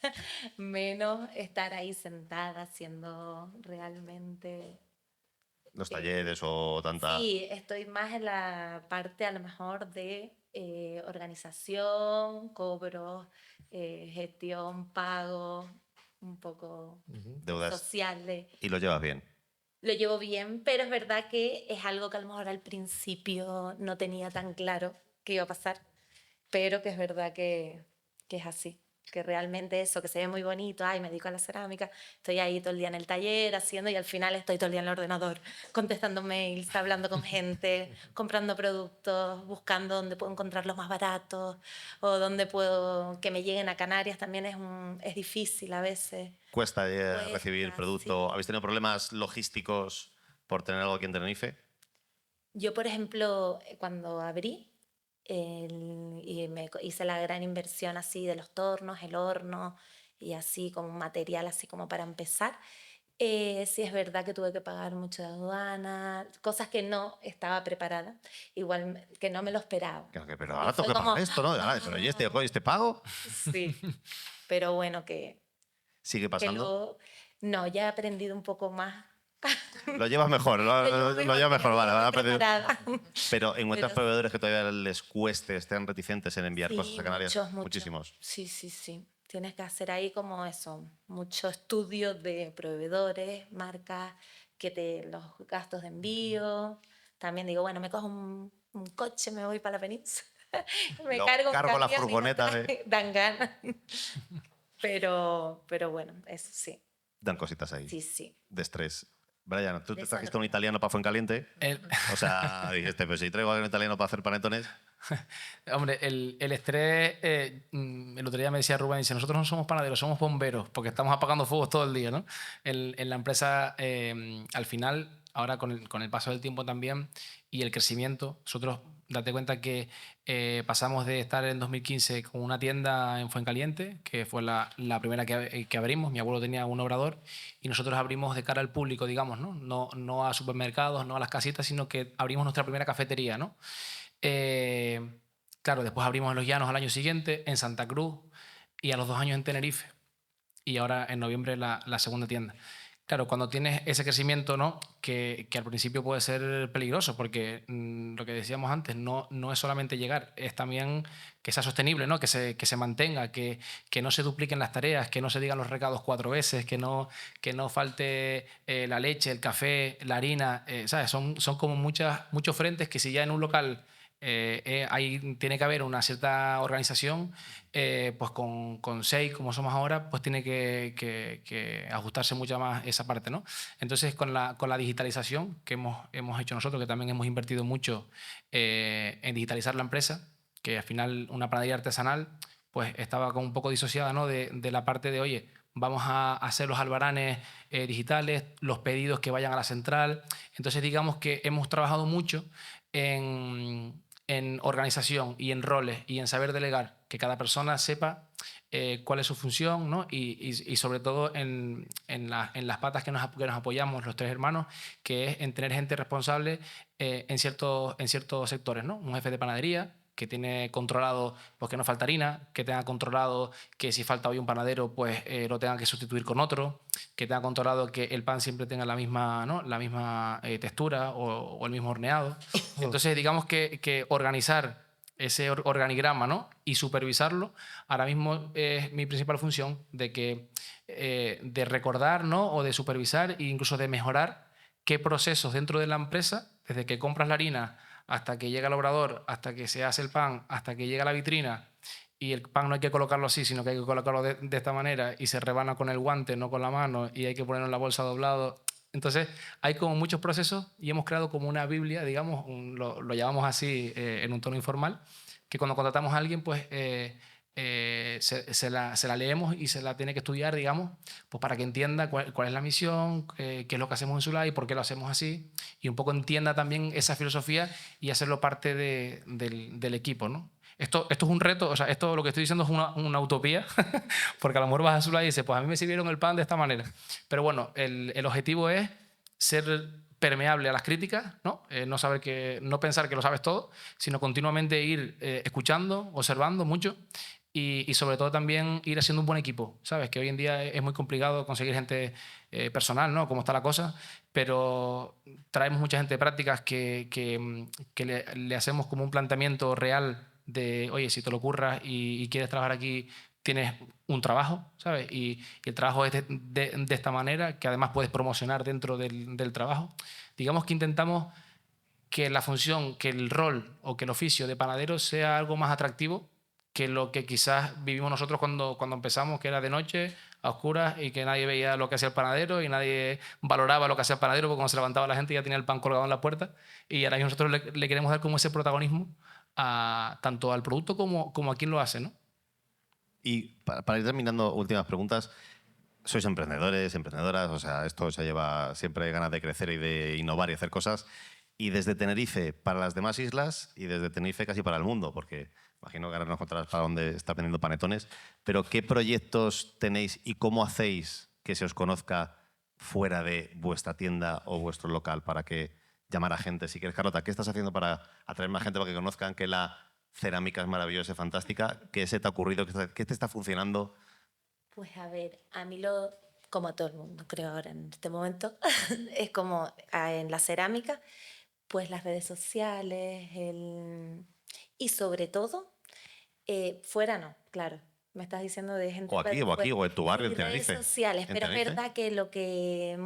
menos estar ahí sentada haciendo realmente... Los talleres o tanta... Sí, estoy más en la parte a lo mejor de organización, cobros, gestión, pago, un poco deudas. social. Y lo llevas bien. Lo llevo bien, pero es verdad que es algo que a lo mejor al principio no tenía tan claro que iba a pasar, pero que es verdad que es así. Que realmente eso, que se ve muy bonito, ay, me dedico a la cerámica, estoy ahí todo el día en el taller haciendo y al final estoy todo el día en el ordenador contestando mails, hablando con gente, comprando productos, buscando dónde puedo encontrarlos más baratos o dónde puedo que me lleguen a Canarias también es difícil a veces. Cuesta Cuesta, recibir producto. sí. ¿Habéis tenido problemas logísticos por tener algo aquí en Tenerife? Yo, por ejemplo, cuando abrí y hice la gran inversión así de los tornos, el horno y así como un material así como para empezar, Sí es verdad que tuve que pagar mucho de aduana, cosas que no estaba preparada, igual que no me lo esperaba. Claro que, pero Y ahora fue tengo que como, pagar esto, ¿no? Ahora, pero ¿y este pago? sí, pero bueno, Sigue que pasando. luego, no, ya he aprendido un poco más. Lo llevas mejor, Lo lo llevas mejor, vale. ya Vale, voy preparada. pero encuentras Pero proveedores que todavía les cueste, estén reticentes en enviar cosas sí, a Canarias. muchos, muchos. Muchísimos. Sí, sí, sí. Tienes que hacer ahí como eso, mucho estudio de proveedores, marcas, los gastos de envío. También digo, bueno, me cojo un coche, me voy para la península, me Lo cargo un cargo la camión y no furgoneta dan ganas. Pero bueno, eso sí, Dan cositas ahí, sí, sí. de estrés. Brian, tú De te eso trajiste no. un italiano para Fuencaliente. El- O sea, dijiste, pues si traigo a un italiano para hacer panetones. Hombre, el estrés, el otro día me decía Rubén, dice, nosotros no somos panaderos, somos bomberos, porque estamos apagando fuegos todo el día, ¿no? En la empresa, al final, ahora con el paso del tiempo también y el crecimiento, nosotros, date cuenta que pasamos de estar en 2015 con una tienda en Fuencaliente, que fue la primera que abrimos, mi abuelo tenía un obrador, y nosotros abrimos de cara al público, digamos, ¿no? No a supermercados, no a las casitas, sino que abrimos nuestra primera cafetería, ¿no? Claro, después abrimos en Los Llanos al año siguiente, en Santa Cruz y a los 2 años en Tenerife. Y ahora en noviembre la segunda tienda. Claro, cuando tienes ese crecimiento, ¿no? Que al principio puede ser peligroso, porque lo que decíamos antes, no es solamente llegar, es también que sea sostenible, ¿no? Que se mantenga, que no se dupliquen las tareas, que no se digan los recados 4 veces, que no falte la leche, el café, la harina, ¿sabes? Son como muchos frentes que si ya en un local ahí tiene que haber una cierta organización, pues con 6, como somos ahora, pues tiene que ajustarse mucho más esa parte, ¿no? Entonces, con la digitalización que hemos hecho nosotros, que también hemos invertido mucho en digitalizar la empresa, que al final una panadería artesanal, pues estaba como un poco disociada, ¿no? De la parte de, oye, vamos a hacer los albaranes digitales, los pedidos que vayan a la central. Entonces, digamos que hemos trabajado mucho en organización y en roles y en saber delegar, que cada persona sepa cuál es su función, ¿no? Y sobre todo en las patas que nos apoyamos los 3 hermanos, que es en tener gente responsable en ciertos sectores, ¿no? Un jefe de panadería que tiene controlado pues, que no falta harina, que tenga controlado que si falta hoy un panadero, pues lo tenga que sustituir con otro, que tenga controlado que el pan siempre tenga la misma, ¿no? la misma textura o el mismo horneado. Entonces, digamos que organizar ese organigrama, ¿no? Y supervisarlo, ahora mismo es mi principal función de recordar, ¿no? O de supervisar e incluso de mejorar qué procesos dentro de la empresa, desde que compras la harina hasta que llega al obrador, hasta que se hace el pan, hasta que llega a la vitrina, y el pan no hay que colocarlo así, sino que hay que colocarlo de esta manera y se rebana con el guante, no con la mano, y hay que ponerlo en la bolsa doblado. Entonces, hay como muchos procesos y hemos creado como una Biblia, digamos, lo llamamos así en un tono informal, que cuando contratamos a alguien, pues se la leemos y se la tiene que estudiar, digamos, pues para que entienda cuál es la misión, qué es lo que hacemos en Zulay y por qué lo hacemos así, y un poco entienda también esa filosofía y hacerlo parte del equipo, ¿no? Esto es un reto, o sea, esto lo que estoy diciendo es una utopía, porque a lo mejor vas a Zulay y dices, pues a mí me sirvieron el pan de esta manera. Pero bueno, el objetivo es ser permeable a las críticas, ¿no? No pensar que lo sabes todo, sino continuamente ir escuchando, observando mucho y sobre todo también ir haciendo un buen equipo, ¿sabes? Que hoy en día es muy complicado conseguir gente personal, ¿no? Como está la cosa, pero traemos mucha gente de prácticas que le hacemos como un planteamiento real de, oye, si te lo curras y quieres trabajar aquí, tienes un trabajo, ¿sabes? Y el trabajo es de esta manera, que además puedes promocionar dentro del trabajo. Digamos que intentamos que la función, que el rol o que el oficio de panadero sea algo más atractivo que lo que quizás vivimos nosotros cuando empezamos, que era de noche, a oscuras, y que nadie veía lo que hacía el panadero y nadie valoraba lo que hacía el panadero, porque cuando se levantaba la gente ya tenía el pan colgado en la puerta. Y ahora nosotros le queremos dar como ese protagonismo tanto al producto como a quien lo hace, ¿no? Y para ir terminando, últimas preguntas. Sois emprendedores, emprendedoras, o sea, esto se lleva siempre ganas de crecer y de innovar y hacer cosas. Y desde Tenerife para las demás islas y desde Tenerife casi para el mundo, porque imagino que ahora nos contarás para dónde está vendiendo panetones, pero ¿qué proyectos tenéis y cómo hacéis que se os conozca fuera de vuestra tienda o vuestro local para que llamar a gente? Si quieres, Carlota, ¿qué estás haciendo para atraer más gente para que conozcan que la cerámica es maravillosa y fantástica? ¿Qué se te ha ocurrido? ¿Qué te está funcionando? Pues a ver, a mí como a todo el mundo creo ahora en este momento, es como en la cerámica, pues las redes sociales, y sobre todo, fuera no, claro. Me estás diciendo de gente O aquí, o en tu barrio, sí, en redes Tenerife. sociales, ¿En pero es Tenerife? verdad que lo que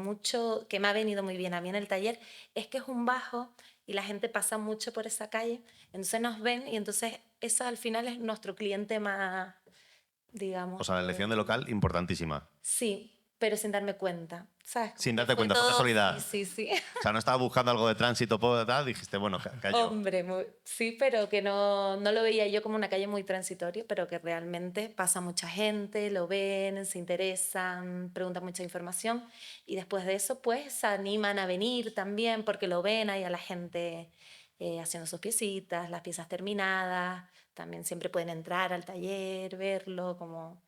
me ha venido muy bien a mí en el taller es que es un bajo y la gente pasa mucho por esa calle, entonces nos ven y entonces eso al final es nuestro cliente más, O digamos. sea, la elección de local, importantísima. Sí, pero sin darme cuenta, ¿sabes? Como Sin que darte fue cuenta, fue todo, casualidad. sí, sí, sí. O sea, no estaba buscando algo de tránsito, tal, dijiste, bueno, cayó. Hombre, sí, pero que no lo veía yo como una calle muy transitoria, pero que realmente pasa mucha gente, lo ven, se interesan, preguntan mucha información y después de eso pues se animan a venir también porque lo ven ahí a la gente haciendo sus piecitas, las piezas terminadas, también siempre pueden entrar al taller, verlo, como...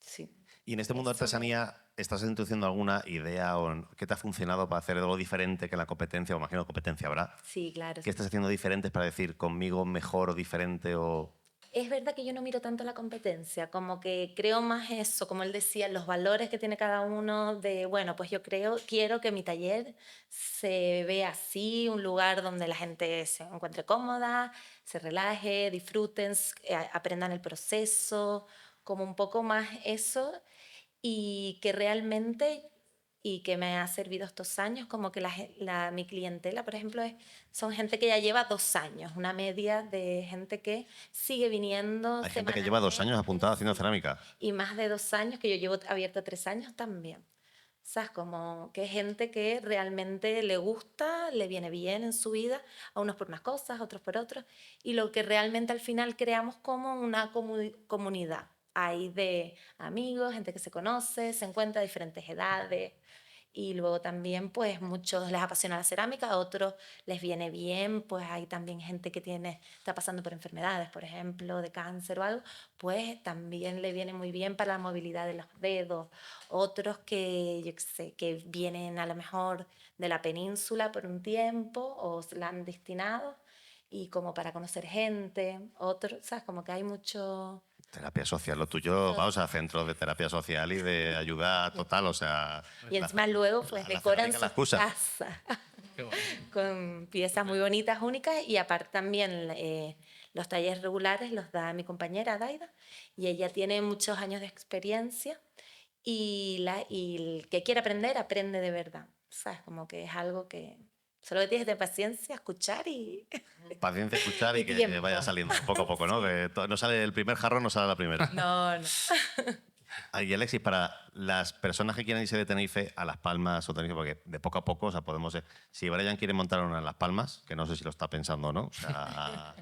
Sí. Y en este mundo de Eso artesanía, ¿estás introduciendo alguna idea o qué te ha funcionado para hacer algo diferente que la competencia? O imagino competencia habrá. sí, claro. ¿Qué estás haciendo diferente para decir conmigo mejor o diferente o...? Es verdad que yo no miro tanto la competencia, como que creo más eso, como él decía, los valores que tiene cada uno de, bueno, pues quiero que mi taller se vea así, un lugar donde la gente se encuentre cómoda, se relaje, disfruten, aprendan el proceso, como un poco más eso y que realmente, y que me ha servido estos años, como que mi clientela, por ejemplo, son gente que ya lleva 2 años, una media de gente que sigue viniendo Hay gente que lleva 2 años apuntada haciendo sí, cerámica. y más de 2 años, que yo llevo abierta 3 años también. ¿Sabes? Como que gente que realmente le gusta, le viene bien en su vida, a unos por unas cosas, a otros por otras, y lo que realmente al final creamos como una comunidad. Hay de amigos, gente que se conoce, se encuentra a diferentes edades, y luego también, pues, muchos les apasiona la cerámica, a otros les viene bien, pues hay también gente que está pasando por enfermedades, por ejemplo, de cáncer o algo, pues también le viene muy bien para la movilidad de los dedos. Otros que, yo qué sé, que vienen a lo mejor de la península por un tiempo o se la han destinado y como para conocer gente. Otros, ¿sabes? Como que hay mucho... Terapia social, lo tuyo, vamos a centro de terapia social y de ayuda total, o sea... Y encima luego pues la decoran cerámica es la sus excusa. casas Qué bueno. con piezas muy bonitas, únicas, y aparte también los talleres regulares los da mi compañera Daida, y ella tiene muchos años de experiencia y el que quiere aprender, aprende de verdad. ¿Sabes? Como que es algo que solo que tienes de paciencia, escuchar y, Paciencia, escuchar y y que tiempo. vaya saliendo poco a poco, ¿no? Que no sale el primer jarrón, no sale la primera. No, no. Y Alexis, para las personas que quieran irse de Tenerife a Las Palmas o Tenerife, porque de poco a poco, o sea, podemos... si Brian quiere montar una en Las Palmas, que no sé si lo está pensando o no, o sea,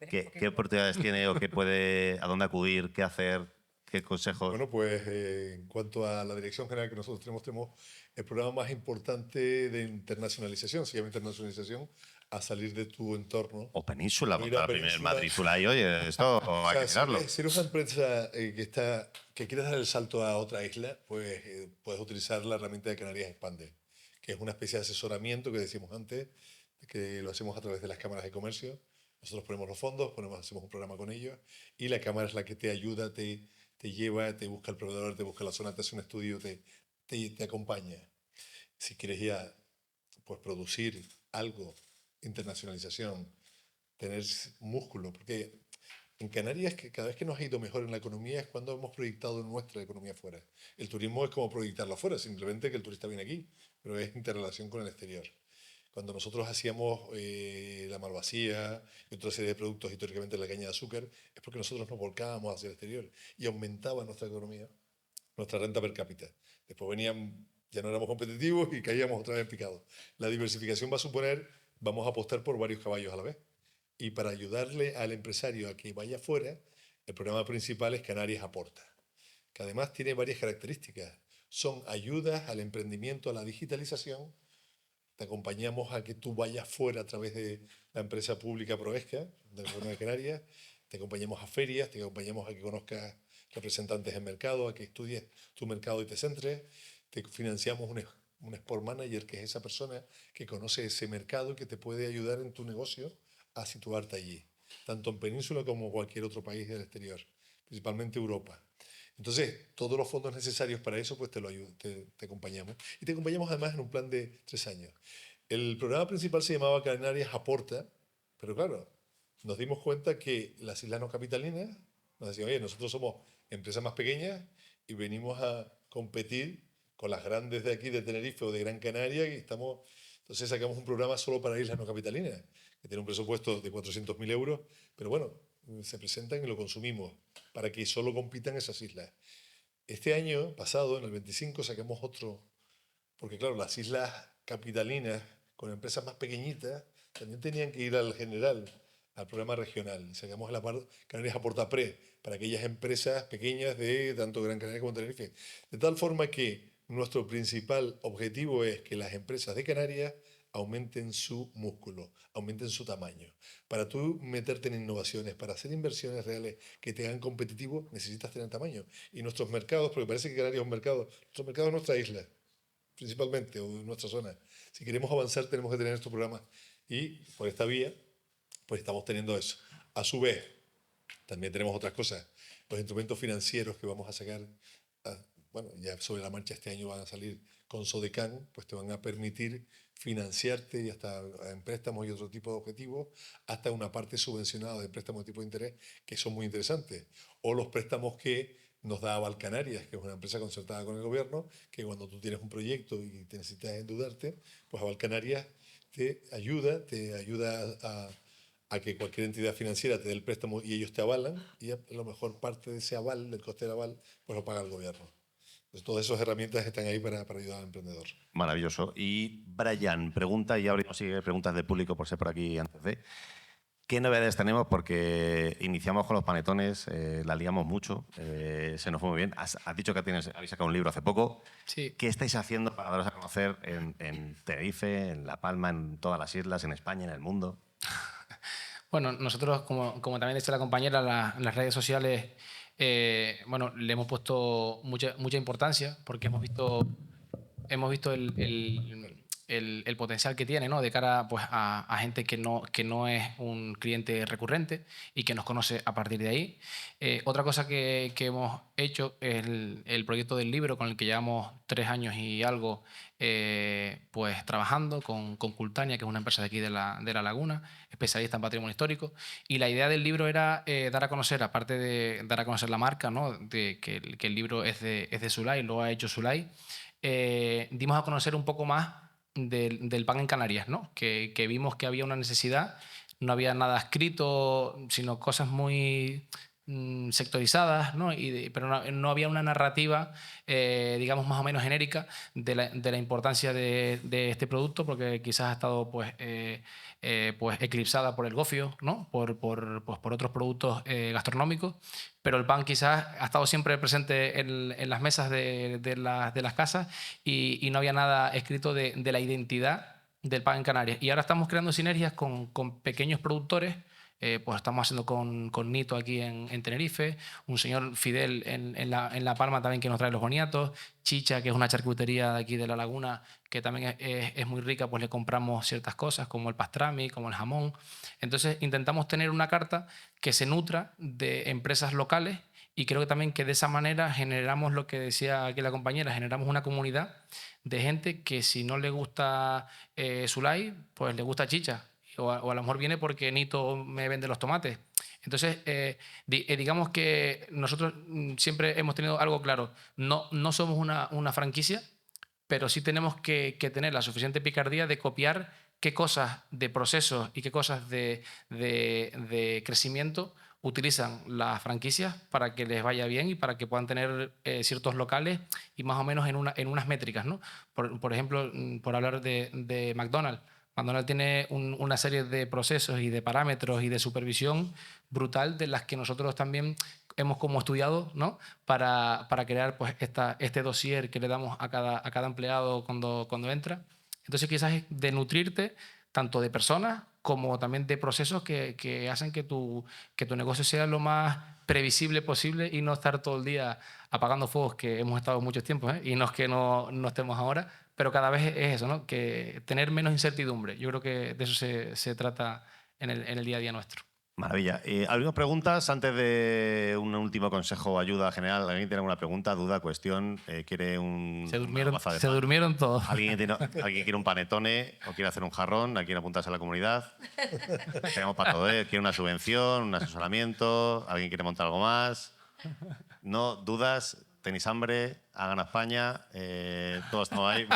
¿qué oportunidades tiene o a dónde acudir, qué hacer, qué consejos? Bueno, pues en cuanto a la dirección general que nosotros tenemos el programa más importante de internacionalización, se llama internacionalización, a salir de tu entorno. O Península, Ir porque a la primera Península. Madrísula y oye, esto hay que mirarlo. Si eres una empresa que quieres dar el salto a otra isla, pues puedes utilizar la herramienta de Canarias Expande, que es una especie de asesoramiento que decíamos antes, que lo hacemos a través de las cámaras de comercio. Nosotros ponemos los fondos, hacemos un programa con ellos y la cámara es la que te ayuda, te lleva, te busca el proveedor, te busca la zona, te hace un estudio, te acompaña. Si quieres ya pues, producir algo, internacionalización, tener músculo, porque en Canarias, que cada vez que nos ha ido mejor en la economía es cuando hemos proyectado nuestra economía fuera. El turismo es como proyectarlo afuera, simplemente que el turista viene aquí, pero es interrelación con el exterior. Cuando nosotros hacíamos la malvasía y otra serie de productos históricamente de la caña de azúcar, es porque nosotros nos volcábamos hacia el exterior y aumentaba nuestra economía, nuestra renta per cápita. Después venían, ya no éramos competitivos y caíamos otra vez en picado. La diversificación va a suponer, vamos a apostar por varios caballos a la vez. Y para ayudarle al empresario a que vaya fuera, el programa principal es Canarias Aporta, que además tiene varias características. Son ayudas al emprendimiento, a la digitalización. Te acompañamos a que tú vayas fuera a través de la empresa pública Proesca, del Gobierno de Canarias. Te acompañamos a ferias, te acompañamos a que conozcas representantes en mercado, a que estudies tu mercado y te centres. te financiamos un Sport Manager, que es esa persona que conoce ese mercado y que te puede ayudar en tu negocio a situarte allí, tanto en Península como cualquier otro país del exterior, principalmente Europa. Entonces, todos los fondos necesarios para eso, pues te acompañamos. Y te acompañamos además en un plan de 3 años. El programa principal se llamaba Canarias Aporta, pero claro, nos dimos cuenta que las islas no capitalinas nos decían, oye, nosotros somos empresas más pequeñas y venimos a competir con las grandes de aquí, de Tenerife o de Gran Canaria, y entonces sacamos un programa solo para islas no capitalinas, que tiene un presupuesto de 400.000 euros, pero bueno, se presentan y lo consumimos para que solo compitan esas islas. Este año pasado, en el 25, sacamos otro, porque claro, las islas capitalinas con empresas más pequeñitas también tenían que ir al general, al programa regional. Y sacamos el Canarias Aporta Pre para aquellas empresas pequeñas de tanto Gran Canaria como Tenerife. De tal forma que nuestro principal objetivo es que las empresas de Canarias aumenten su músculo, aumenten su tamaño. Para tú meterte en innovaciones, para hacer inversiones reales que te hagan competitivo, necesitas tener tamaño. Y nuestros mercados, porque parece que Canarias es un mercado, nuestro mercado es nuestra isla, principalmente, o en nuestra zona. Si queremos avanzar, tenemos que tener estos programas. Y por esta vía, pues estamos teniendo eso. A su vez, también tenemos otras cosas. Los instrumentos financieros que vamos a sacar, bueno, ya sobre la marcha este año van a salir con Sodecan, pues te van a permitir financiarte y hasta en préstamos y otro tipo de objetivos, hasta una parte subvencionada de préstamos de tipo de interés, que son muy interesantes. O los préstamos que nos da Aval Canarias, que es una empresa concertada con el gobierno, que cuando tú tienes un proyecto y te necesitas endeudarte, pues Aval Canarias te ayuda a que cualquier entidad financiera te dé el préstamo y ellos te avalan, y a lo mejor parte de ese aval, del coste del aval, pues lo paga el gobierno. Entonces, todas esas herramientas están ahí para ayudar al emprendedor. Maravilloso. Y Brian pregunta, y abrimos preguntas del público por ser por aquí antes de... ¿Qué novedades tenemos? Porque iniciamos con los panetones, la liamos mucho, se nos fue muy bien. Has dicho que habéis sacado un libro hace poco. Sí. ¿Qué estáis haciendo para daros a conocer en Tenerife, en La Palma, en todas las islas, en España, en el mundo? Bueno, nosotros, como también dice la compañera, en las redes sociales, bueno, le hemos puesto mucha importancia porque hemos visto el potencial que tiene, ¿no? De cara pues, a gente que no es un cliente recurrente y que nos conoce a partir de ahí. Otra cosa que hemos hecho es el proyecto del libro, con el que llevamos 3 años y algo pues, trabajando con Cultania, que es una empresa de aquí de la Laguna, especialista en patrimonio histórico. Y la idea del libro era dar a conocer, aparte de dar a conocer la marca, ¿no? De que el libro es de Sulay, lo ha hecho Sulay, dimos a conocer un poco más del pan en Canarias, ¿no? Que vimos que había una necesidad, no había nada escrito, sino cosas muy sectorizadas, ¿no? Pero no había una narrativa, digamos, más o menos genérica de la importancia de este producto, porque quizás ha estado pues eclipsada por el gofio, ¿no? Por otros productos gastronómicos, pero el pan quizás ha estado siempre presente en las mesas de las casas y no había nada escrito de la identidad del pan en Canarias. Y ahora estamos creando sinergias con pequeños productores. Pues estamos haciendo con Nito aquí en Tenerife, un señor Fidel en La Palma también, que nos trae los boniatos, Chicha, que es una charcutería de aquí de La Laguna, que también es muy rica, pues le compramos ciertas cosas como el pastrami, como el jamón. Entonces intentamos tener una carta que se nutra de empresas locales, y creo que también que de esa manera generamos lo que decía aquí la compañera, generamos una comunidad de gente que si no le gusta Sulay, pues le gusta Chicha. O a lo mejor viene porque Nito me vende los tomates. Entonces, digamos que nosotros siempre hemos tenido algo claro. No somos una franquicia, pero sí tenemos que tener la suficiente picardía de copiar qué cosas de procesos y qué cosas de crecimiento utilizan las franquicias para que les vaya bien y para que puedan tener ciertos locales y más o menos en unas métricas, ¿no? Por ejemplo, por hablar de McDonald's. McDonald's tiene una serie de procesos y de parámetros y de supervisión brutal, de las que nosotros también hemos como estudiado, ¿no? para crear pues, este dossier que le damos a cada empleado cuando entra. Entonces quizás es de nutrirte tanto de personas como también de procesos que hacen que tu negocio sea lo más previsible posible y no estar todo el día apagando fuegos, que hemos estado muchos tiempos, ¿eh? Y no es que no estemos ahora, pero cada vez es eso, ¿no? Que tener menos incertidumbre. Yo creo que de eso se trata en el día a día nuestro. Maravilla. ¿Algunas preguntas antes de un último consejo o ayuda general? ¿Alguien tiene alguna pregunta, duda, cuestión? ¿Quiere Se una durmieron, taza de se pan? durmieron todos. ¿Alguien quiere un panetone o quiere hacer un jarrón? ¿Quiere apuntarse a la comunidad? Tenemos para todo, ¿eh? ¿Quiere una subvención, un asesoramiento? ¿Alguien quiere montar algo más? ¿No? ¿Dudas? ¿Tenéis hambre? ¿Hagan a España? ¿Todos estamos ahí?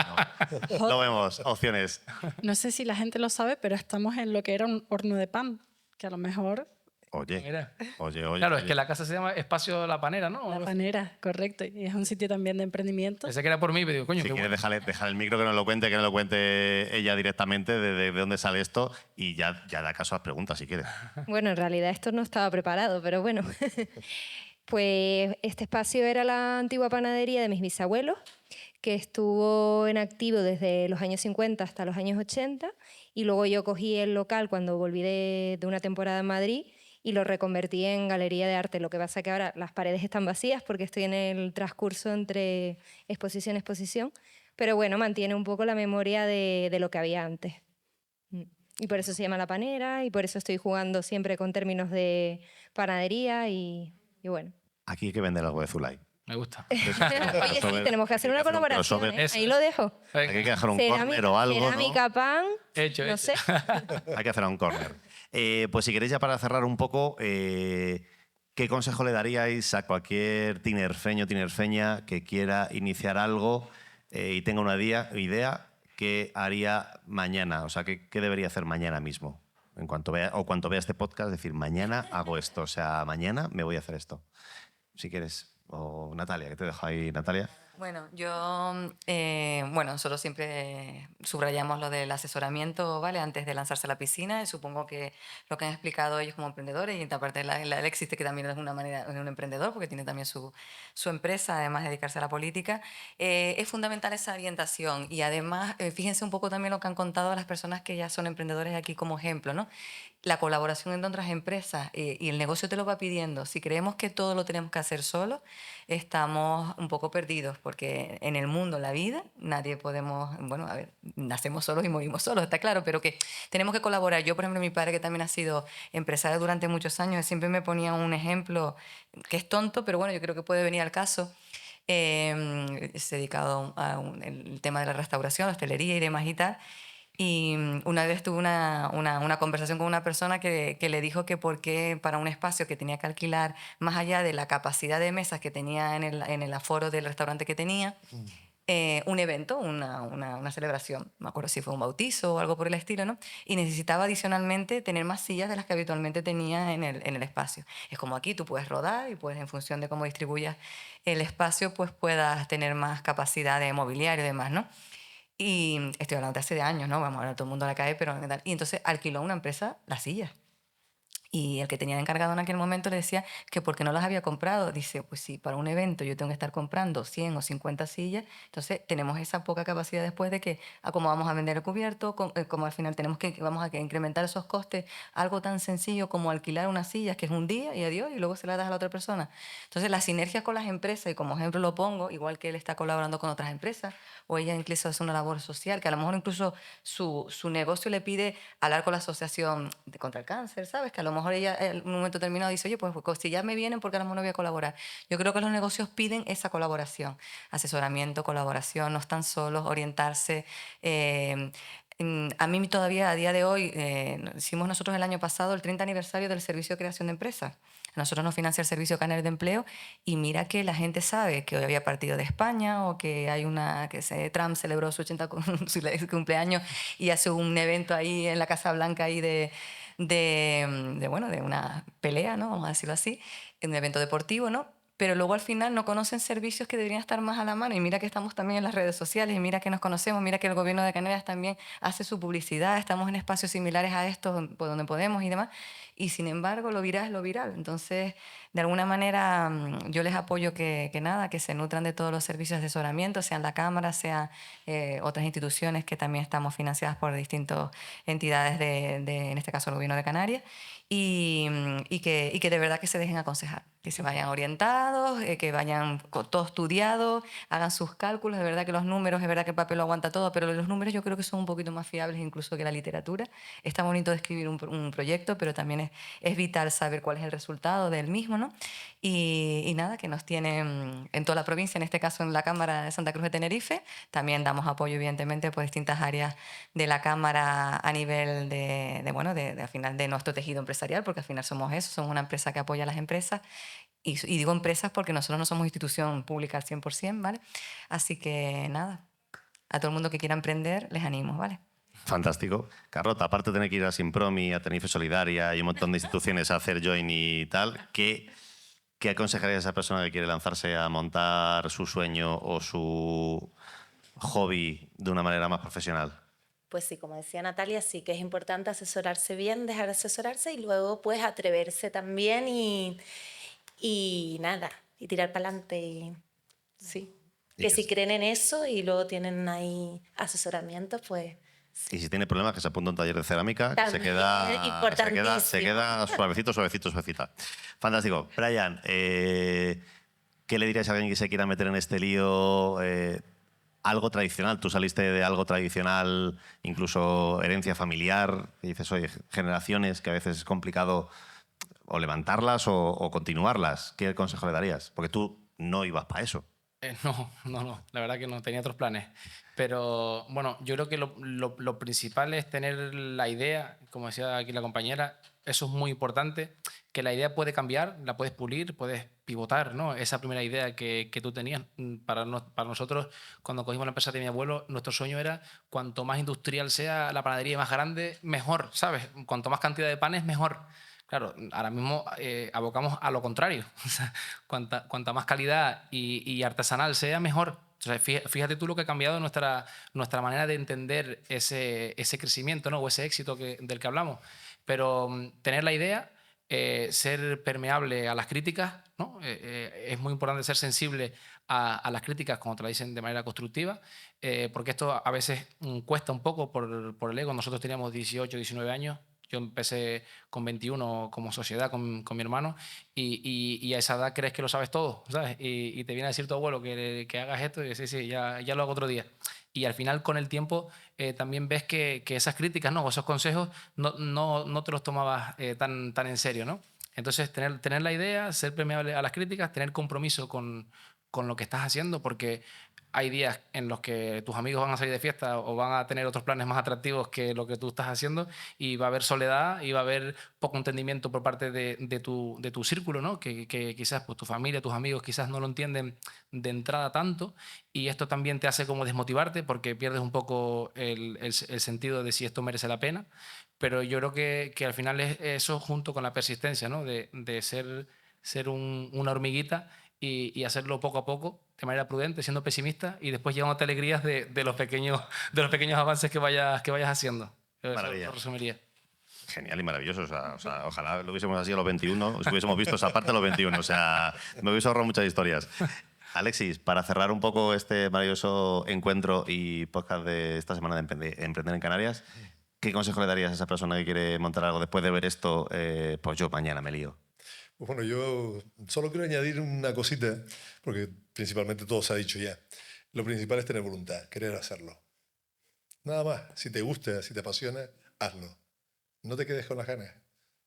No. Lo vemos. Opciones. No sé si la gente lo sabe, pero estamos en lo que era un horno de pan, que a lo mejor Oye, Mira. oye. Claro, es oye. que la casa se llama Espacio La Panera, ¿no? la panera, correcto, y es un sitio también de emprendimiento. Pensé que era por mí, pero digo, coño, Si qué quieres bueno. dejar el micro que nos lo cuente ella directamente de dónde sale esto y ya da caso a las preguntas si quieres. Bueno, en realidad esto no estaba preparado, pero bueno. Pues este espacio era la antigua panadería de mis bisabuelos, que estuvo en activo desde los años 50 hasta los años 80, y luego yo cogí el local cuando volví de una temporada en Madrid y lo reconvertí en galería de arte. Lo que pasa que ahora las paredes están vacías porque estoy en el transcurso entre exposición y exposición, pero bueno, mantiene un poco la memoria de lo que había antes. Y por eso se llama La Panera y por eso estoy jugando siempre con términos de panadería y bueno. Aquí hay que vender algo de Zulay. Me gusta. Oye, sí, tenemos que hacer una colaboración, crossover. ¿eh? Ahí lo dejo. Hay que dejar un corner o algo, ¿no? Cerámica, pan, Hecho, no hecho. sé. Hay que hacer un corner. Pues si queréis ya para cerrar un poco, ¿qué consejo le daríais a cualquier tinerfeño o tinerfeña que quiera iniciar algo y tenga una idea que haría mañana? O sea, ¿qué debería hacer mañana mismo? Cuanto vea este podcast, decir, mañana hago esto. O sea, mañana me voy a hacer esto. Si quieres. O Natalia, que te dejo ahí, Natalia. Bueno, nosotros siempre subrayamos lo del asesoramiento, ¿vale? Antes de lanzarse a la piscina, y supongo que lo que han explicado ellos como emprendedores, y aparte la Alexis, que también es un emprendedor, porque tiene también su empresa, además de dedicarse a la política, es fundamental esa orientación. Y además, fíjense un poco también lo que han contado las personas que ya son emprendedores aquí como ejemplo, ¿no? La colaboración entre otras empresas y el negocio te lo va pidiendo. Si creemos que todo lo tenemos que hacer solo, estamos un poco perdidos, porque en el mundo, en la vida, nadie podemos, bueno, a ver, nacemos solos y morimos solos, está claro, pero que tenemos que colaborar. Yo, por ejemplo, mi padre, que también ha sido empresario durante muchos años, siempre me ponía un ejemplo que es tonto, pero bueno, yo creo que puede venir al caso. Se ha dedicado al tema de la restauración, la hostelería y demás y tal. Y una vez tuve una conversación con una persona que le dijo que por qué para un espacio que tenía que alquilar, más allá de la capacidad de mesas que tenía en el aforo del restaurante que tenía, un evento, una celebración, me acuerdo si fue un bautizo o algo por el estilo, ¿no? Y necesitaba adicionalmente tener más sillas de las que habitualmente tenía en el espacio. Es como aquí, tú puedes rodar y puedes, en función de cómo distribuyas el espacio, pues puedas tener más capacidad de mobiliario y demás, ¿no? Y estoy hablando de hace años, ¿no? Vamos, ahora todo el mundo la cae, pero... Y entonces alquiló a una empresa las sillas. Y el que tenía encargado en aquel momento le decía que por qué no las había comprado. Dice, pues si para un evento yo tengo que estar comprando 100 o 50 sillas, entonces tenemos esa poca capacidad después de que, como vamos a vender el cubierto, como al final vamos a incrementar esos costes, algo tan sencillo como alquilar unas sillas, que es un día y adiós, y luego se las das a la otra persona. Entonces las sinergias con las empresas, y como ejemplo lo pongo, igual que él está colaborando con otras empresas, o ella incluso hace una labor social, que a lo mejor incluso su negocio le pide hablar con la asociación contra el cáncer, ¿sabes? Que a lo mejor ella en un momento determinado dice, oye, pues si ya me vienen, ¿por qué a lo mejor no voy a colaborar? Yo creo que los negocios piden esa colaboración, asesoramiento, colaboración, no están solos, orientarse. A mí todavía, a día de hoy, hicimos nosotros el año pasado el 30 aniversario del Servicio de Creación de Empresas. Nosotros nos financia el Servicio Canario de Empleo y mira que la gente sabe que hoy había partido de España o que hay Trump celebró su 80 su cumpleaños y hace un evento ahí en la Casa Blanca ahí de una pelea, ¿no? Vamos a decirlo así, en un evento deportivo, ¿no? pero luego al final no conocen servicios que deberían estar más a la mano. Y mira que estamos también en las redes sociales, y mira que nos conocemos, mira que el gobierno de Canarias también hace su publicidad, estamos en espacios similares a estos por donde podemos y demás. Y sin embargo, lo viral es lo viral. Entonces, de alguna manera, yo les apoyo que se nutran de todos los servicios de asesoramiento, sean la Cámara, sean otras instituciones que también estamos financiadas por distintas entidades en este caso, el gobierno de Canarias. Y que de verdad que se dejen aconsejar, que se vayan orientados, que vayan todo estudiado, hagan sus cálculos. De verdad que los números, es verdad que el papel lo aguanta todo, pero los números yo creo que son un poquito más fiables incluso que la literatura. Está bonito escribir un proyecto, pero también es vital saber cuál es el resultado del mismo, ¿no? Y nada, que nos tienen en toda la provincia, en este caso en la Cámara de Santa Cruz de Tenerife. También damos apoyo, evidentemente, por distintas áreas de la Cámara a nivel al final de nuestro tejido empresarial, porque al final somos eso, somos una empresa que apoya a las empresas. Y digo empresas porque nosotros no somos institución pública al 100%, ¿vale? Así que nada, a todo el mundo que quiera emprender, les animo, ¿vale? Fantástico. Carlota, aparte de tener que ir a Simpromi, a Tenerife Solidaria y un montón de instituciones a hacer join y tal, ¿qué aconsejarías a esa persona que quiere lanzarse a montar su sueño o su hobby de una manera más profesional? Pues sí, como decía Natalia, sí que es importante asesorarse bien, dejar de asesorarse y luego pues atreverse también y nada, y tirar para adelante. Sí. Y Que que si creen en eso y luego tienen ahí asesoramiento, pues Y si tiene problemas, que se apunta a un taller de cerámica, que se también, queda, se importantísimo. queda suavecito, suavecito, suavecita. Fantástico. Brian, ¿qué le dirías a alguien que se quiera meter en este lío? Algo tradicional, tú saliste de algo tradicional, incluso herencia familiar, y dices, oye, generaciones que a veces es complicado o levantarlas o continuarlas. ¿Qué consejo le darías? Porque tú no ibas para eso. No, la verdad que no, tenía otros planes. Pero bueno, yo creo que lo principal es tener la idea, como decía aquí la compañera, eso es muy importante, que la idea puede cambiar, la puedes pulir, puedes pivotar, ¿no? Esa primera idea que tú tenías. Para nosotros, cuando cogimos la empresa de mi abuelo, nuestro sueño era cuanto más industrial sea la panadería más grande, mejor, ¿sabes? Cuanto más cantidad de panes, mejor. Claro, ahora mismo abocamos a lo contrario. O sea, cuanta más calidad y artesanal sea, mejor. O sea, fíjate tú lo que ha cambiado nuestra manera de entender ese crecimiento, ¿no? O ese éxito del que hablamos. Pero tener la idea, ser permeable a las críticas, ¿no? Es muy importante ser sensible a las críticas cuando te la dicen de manera constructiva, porque esto a veces cuesta un poco por el ego. Nosotros teníamos 18, 19 años. Yo empecé con 21 como sociedad con mi hermano y a esa edad crees que lo sabes todo, ¿sabes? Y te viene a decir tu abuelo que hagas esto y dices, sí, ya lo hago otro día. Y al final, con el tiempo, también ves que esas críticas, ¿no? O esos consejos no te los tomabas tan en serio, ¿no? Entonces, tener la idea, ser permeable a las críticas, tener compromiso con lo que estás haciendo, porque hay días en los que tus amigos van a salir de fiesta o van a tener otros planes más atractivos que lo que tú estás haciendo y va a haber soledad y va a haber poco entendimiento por parte de tu círculo, ¿no? Que quizás pues, tu familia, tus amigos quizás no lo entienden de entrada tanto y esto también te hace como desmotivarte porque pierdes un poco el sentido de si esto merece la pena, pero yo creo que al final es eso junto con la persistencia, ¿no? De ser una hormiguita y hacerlo poco a poco, de manera prudente, siendo pesimista y después llevándote alegrías de los pequeños avances que vayas haciendo. Eso Maravilla. lo resumiría. Genial y maravilloso. O sea, ojalá lo hubiésemos así a los 21, si hubiésemos visto esa parte a los 21. O sea, me hubiese ahorrado muchas historias. Alexis, para cerrar un poco este maravilloso encuentro y podcast de esta semana de Emprender en Canarias, ¿qué consejo le darías a esa persona que quiere montar algo después de ver esto? Pues yo mañana me lío. Pues bueno, yo solo quiero añadir una cosita, porque principalmente todo se ha dicho ya. Lo principal es tener voluntad, querer hacerlo. Nada más, si te gusta, si te apasiona, hazlo. No te quedes con las ganas,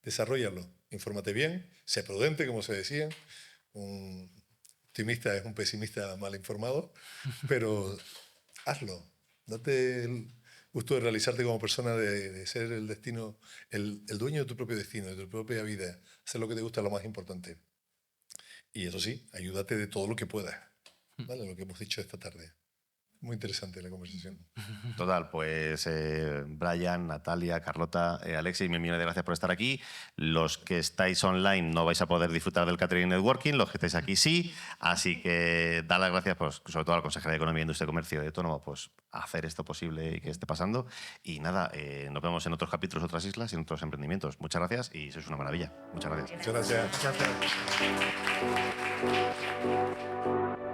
desarrollalo, infórmate bien, sé prudente, como se decía. Un optimista es un pesimista mal informado, pero hazlo. Date el gusto de realizarte como persona, de ser el destino, el dueño de tu propio destino, de tu propia vida. Hacer lo que te gusta es lo más importante. Y eso sí, ayúdate de todo lo que puedas. ¿Vale? Lo que hemos dicho esta tarde. Muy interesante la conversación. Total, pues Brian, Natalia, Carlota, Alexis, mil millones de gracias por estar aquí. Los que estáis online no vais a poder disfrutar del Catering Networking, los que estáis aquí sí. Así que dar las gracias, pues, sobre todo a la consejera de Economía, Industria y Comercio de Autónomo, pues hacer esto posible y que esté pasando. Y nada, nos vemos en otros capítulos, otras islas y en otros emprendimientos. Muchas gracias y sois una maravilla. Muchas gracias. Muchas gracias. Muchas gracias.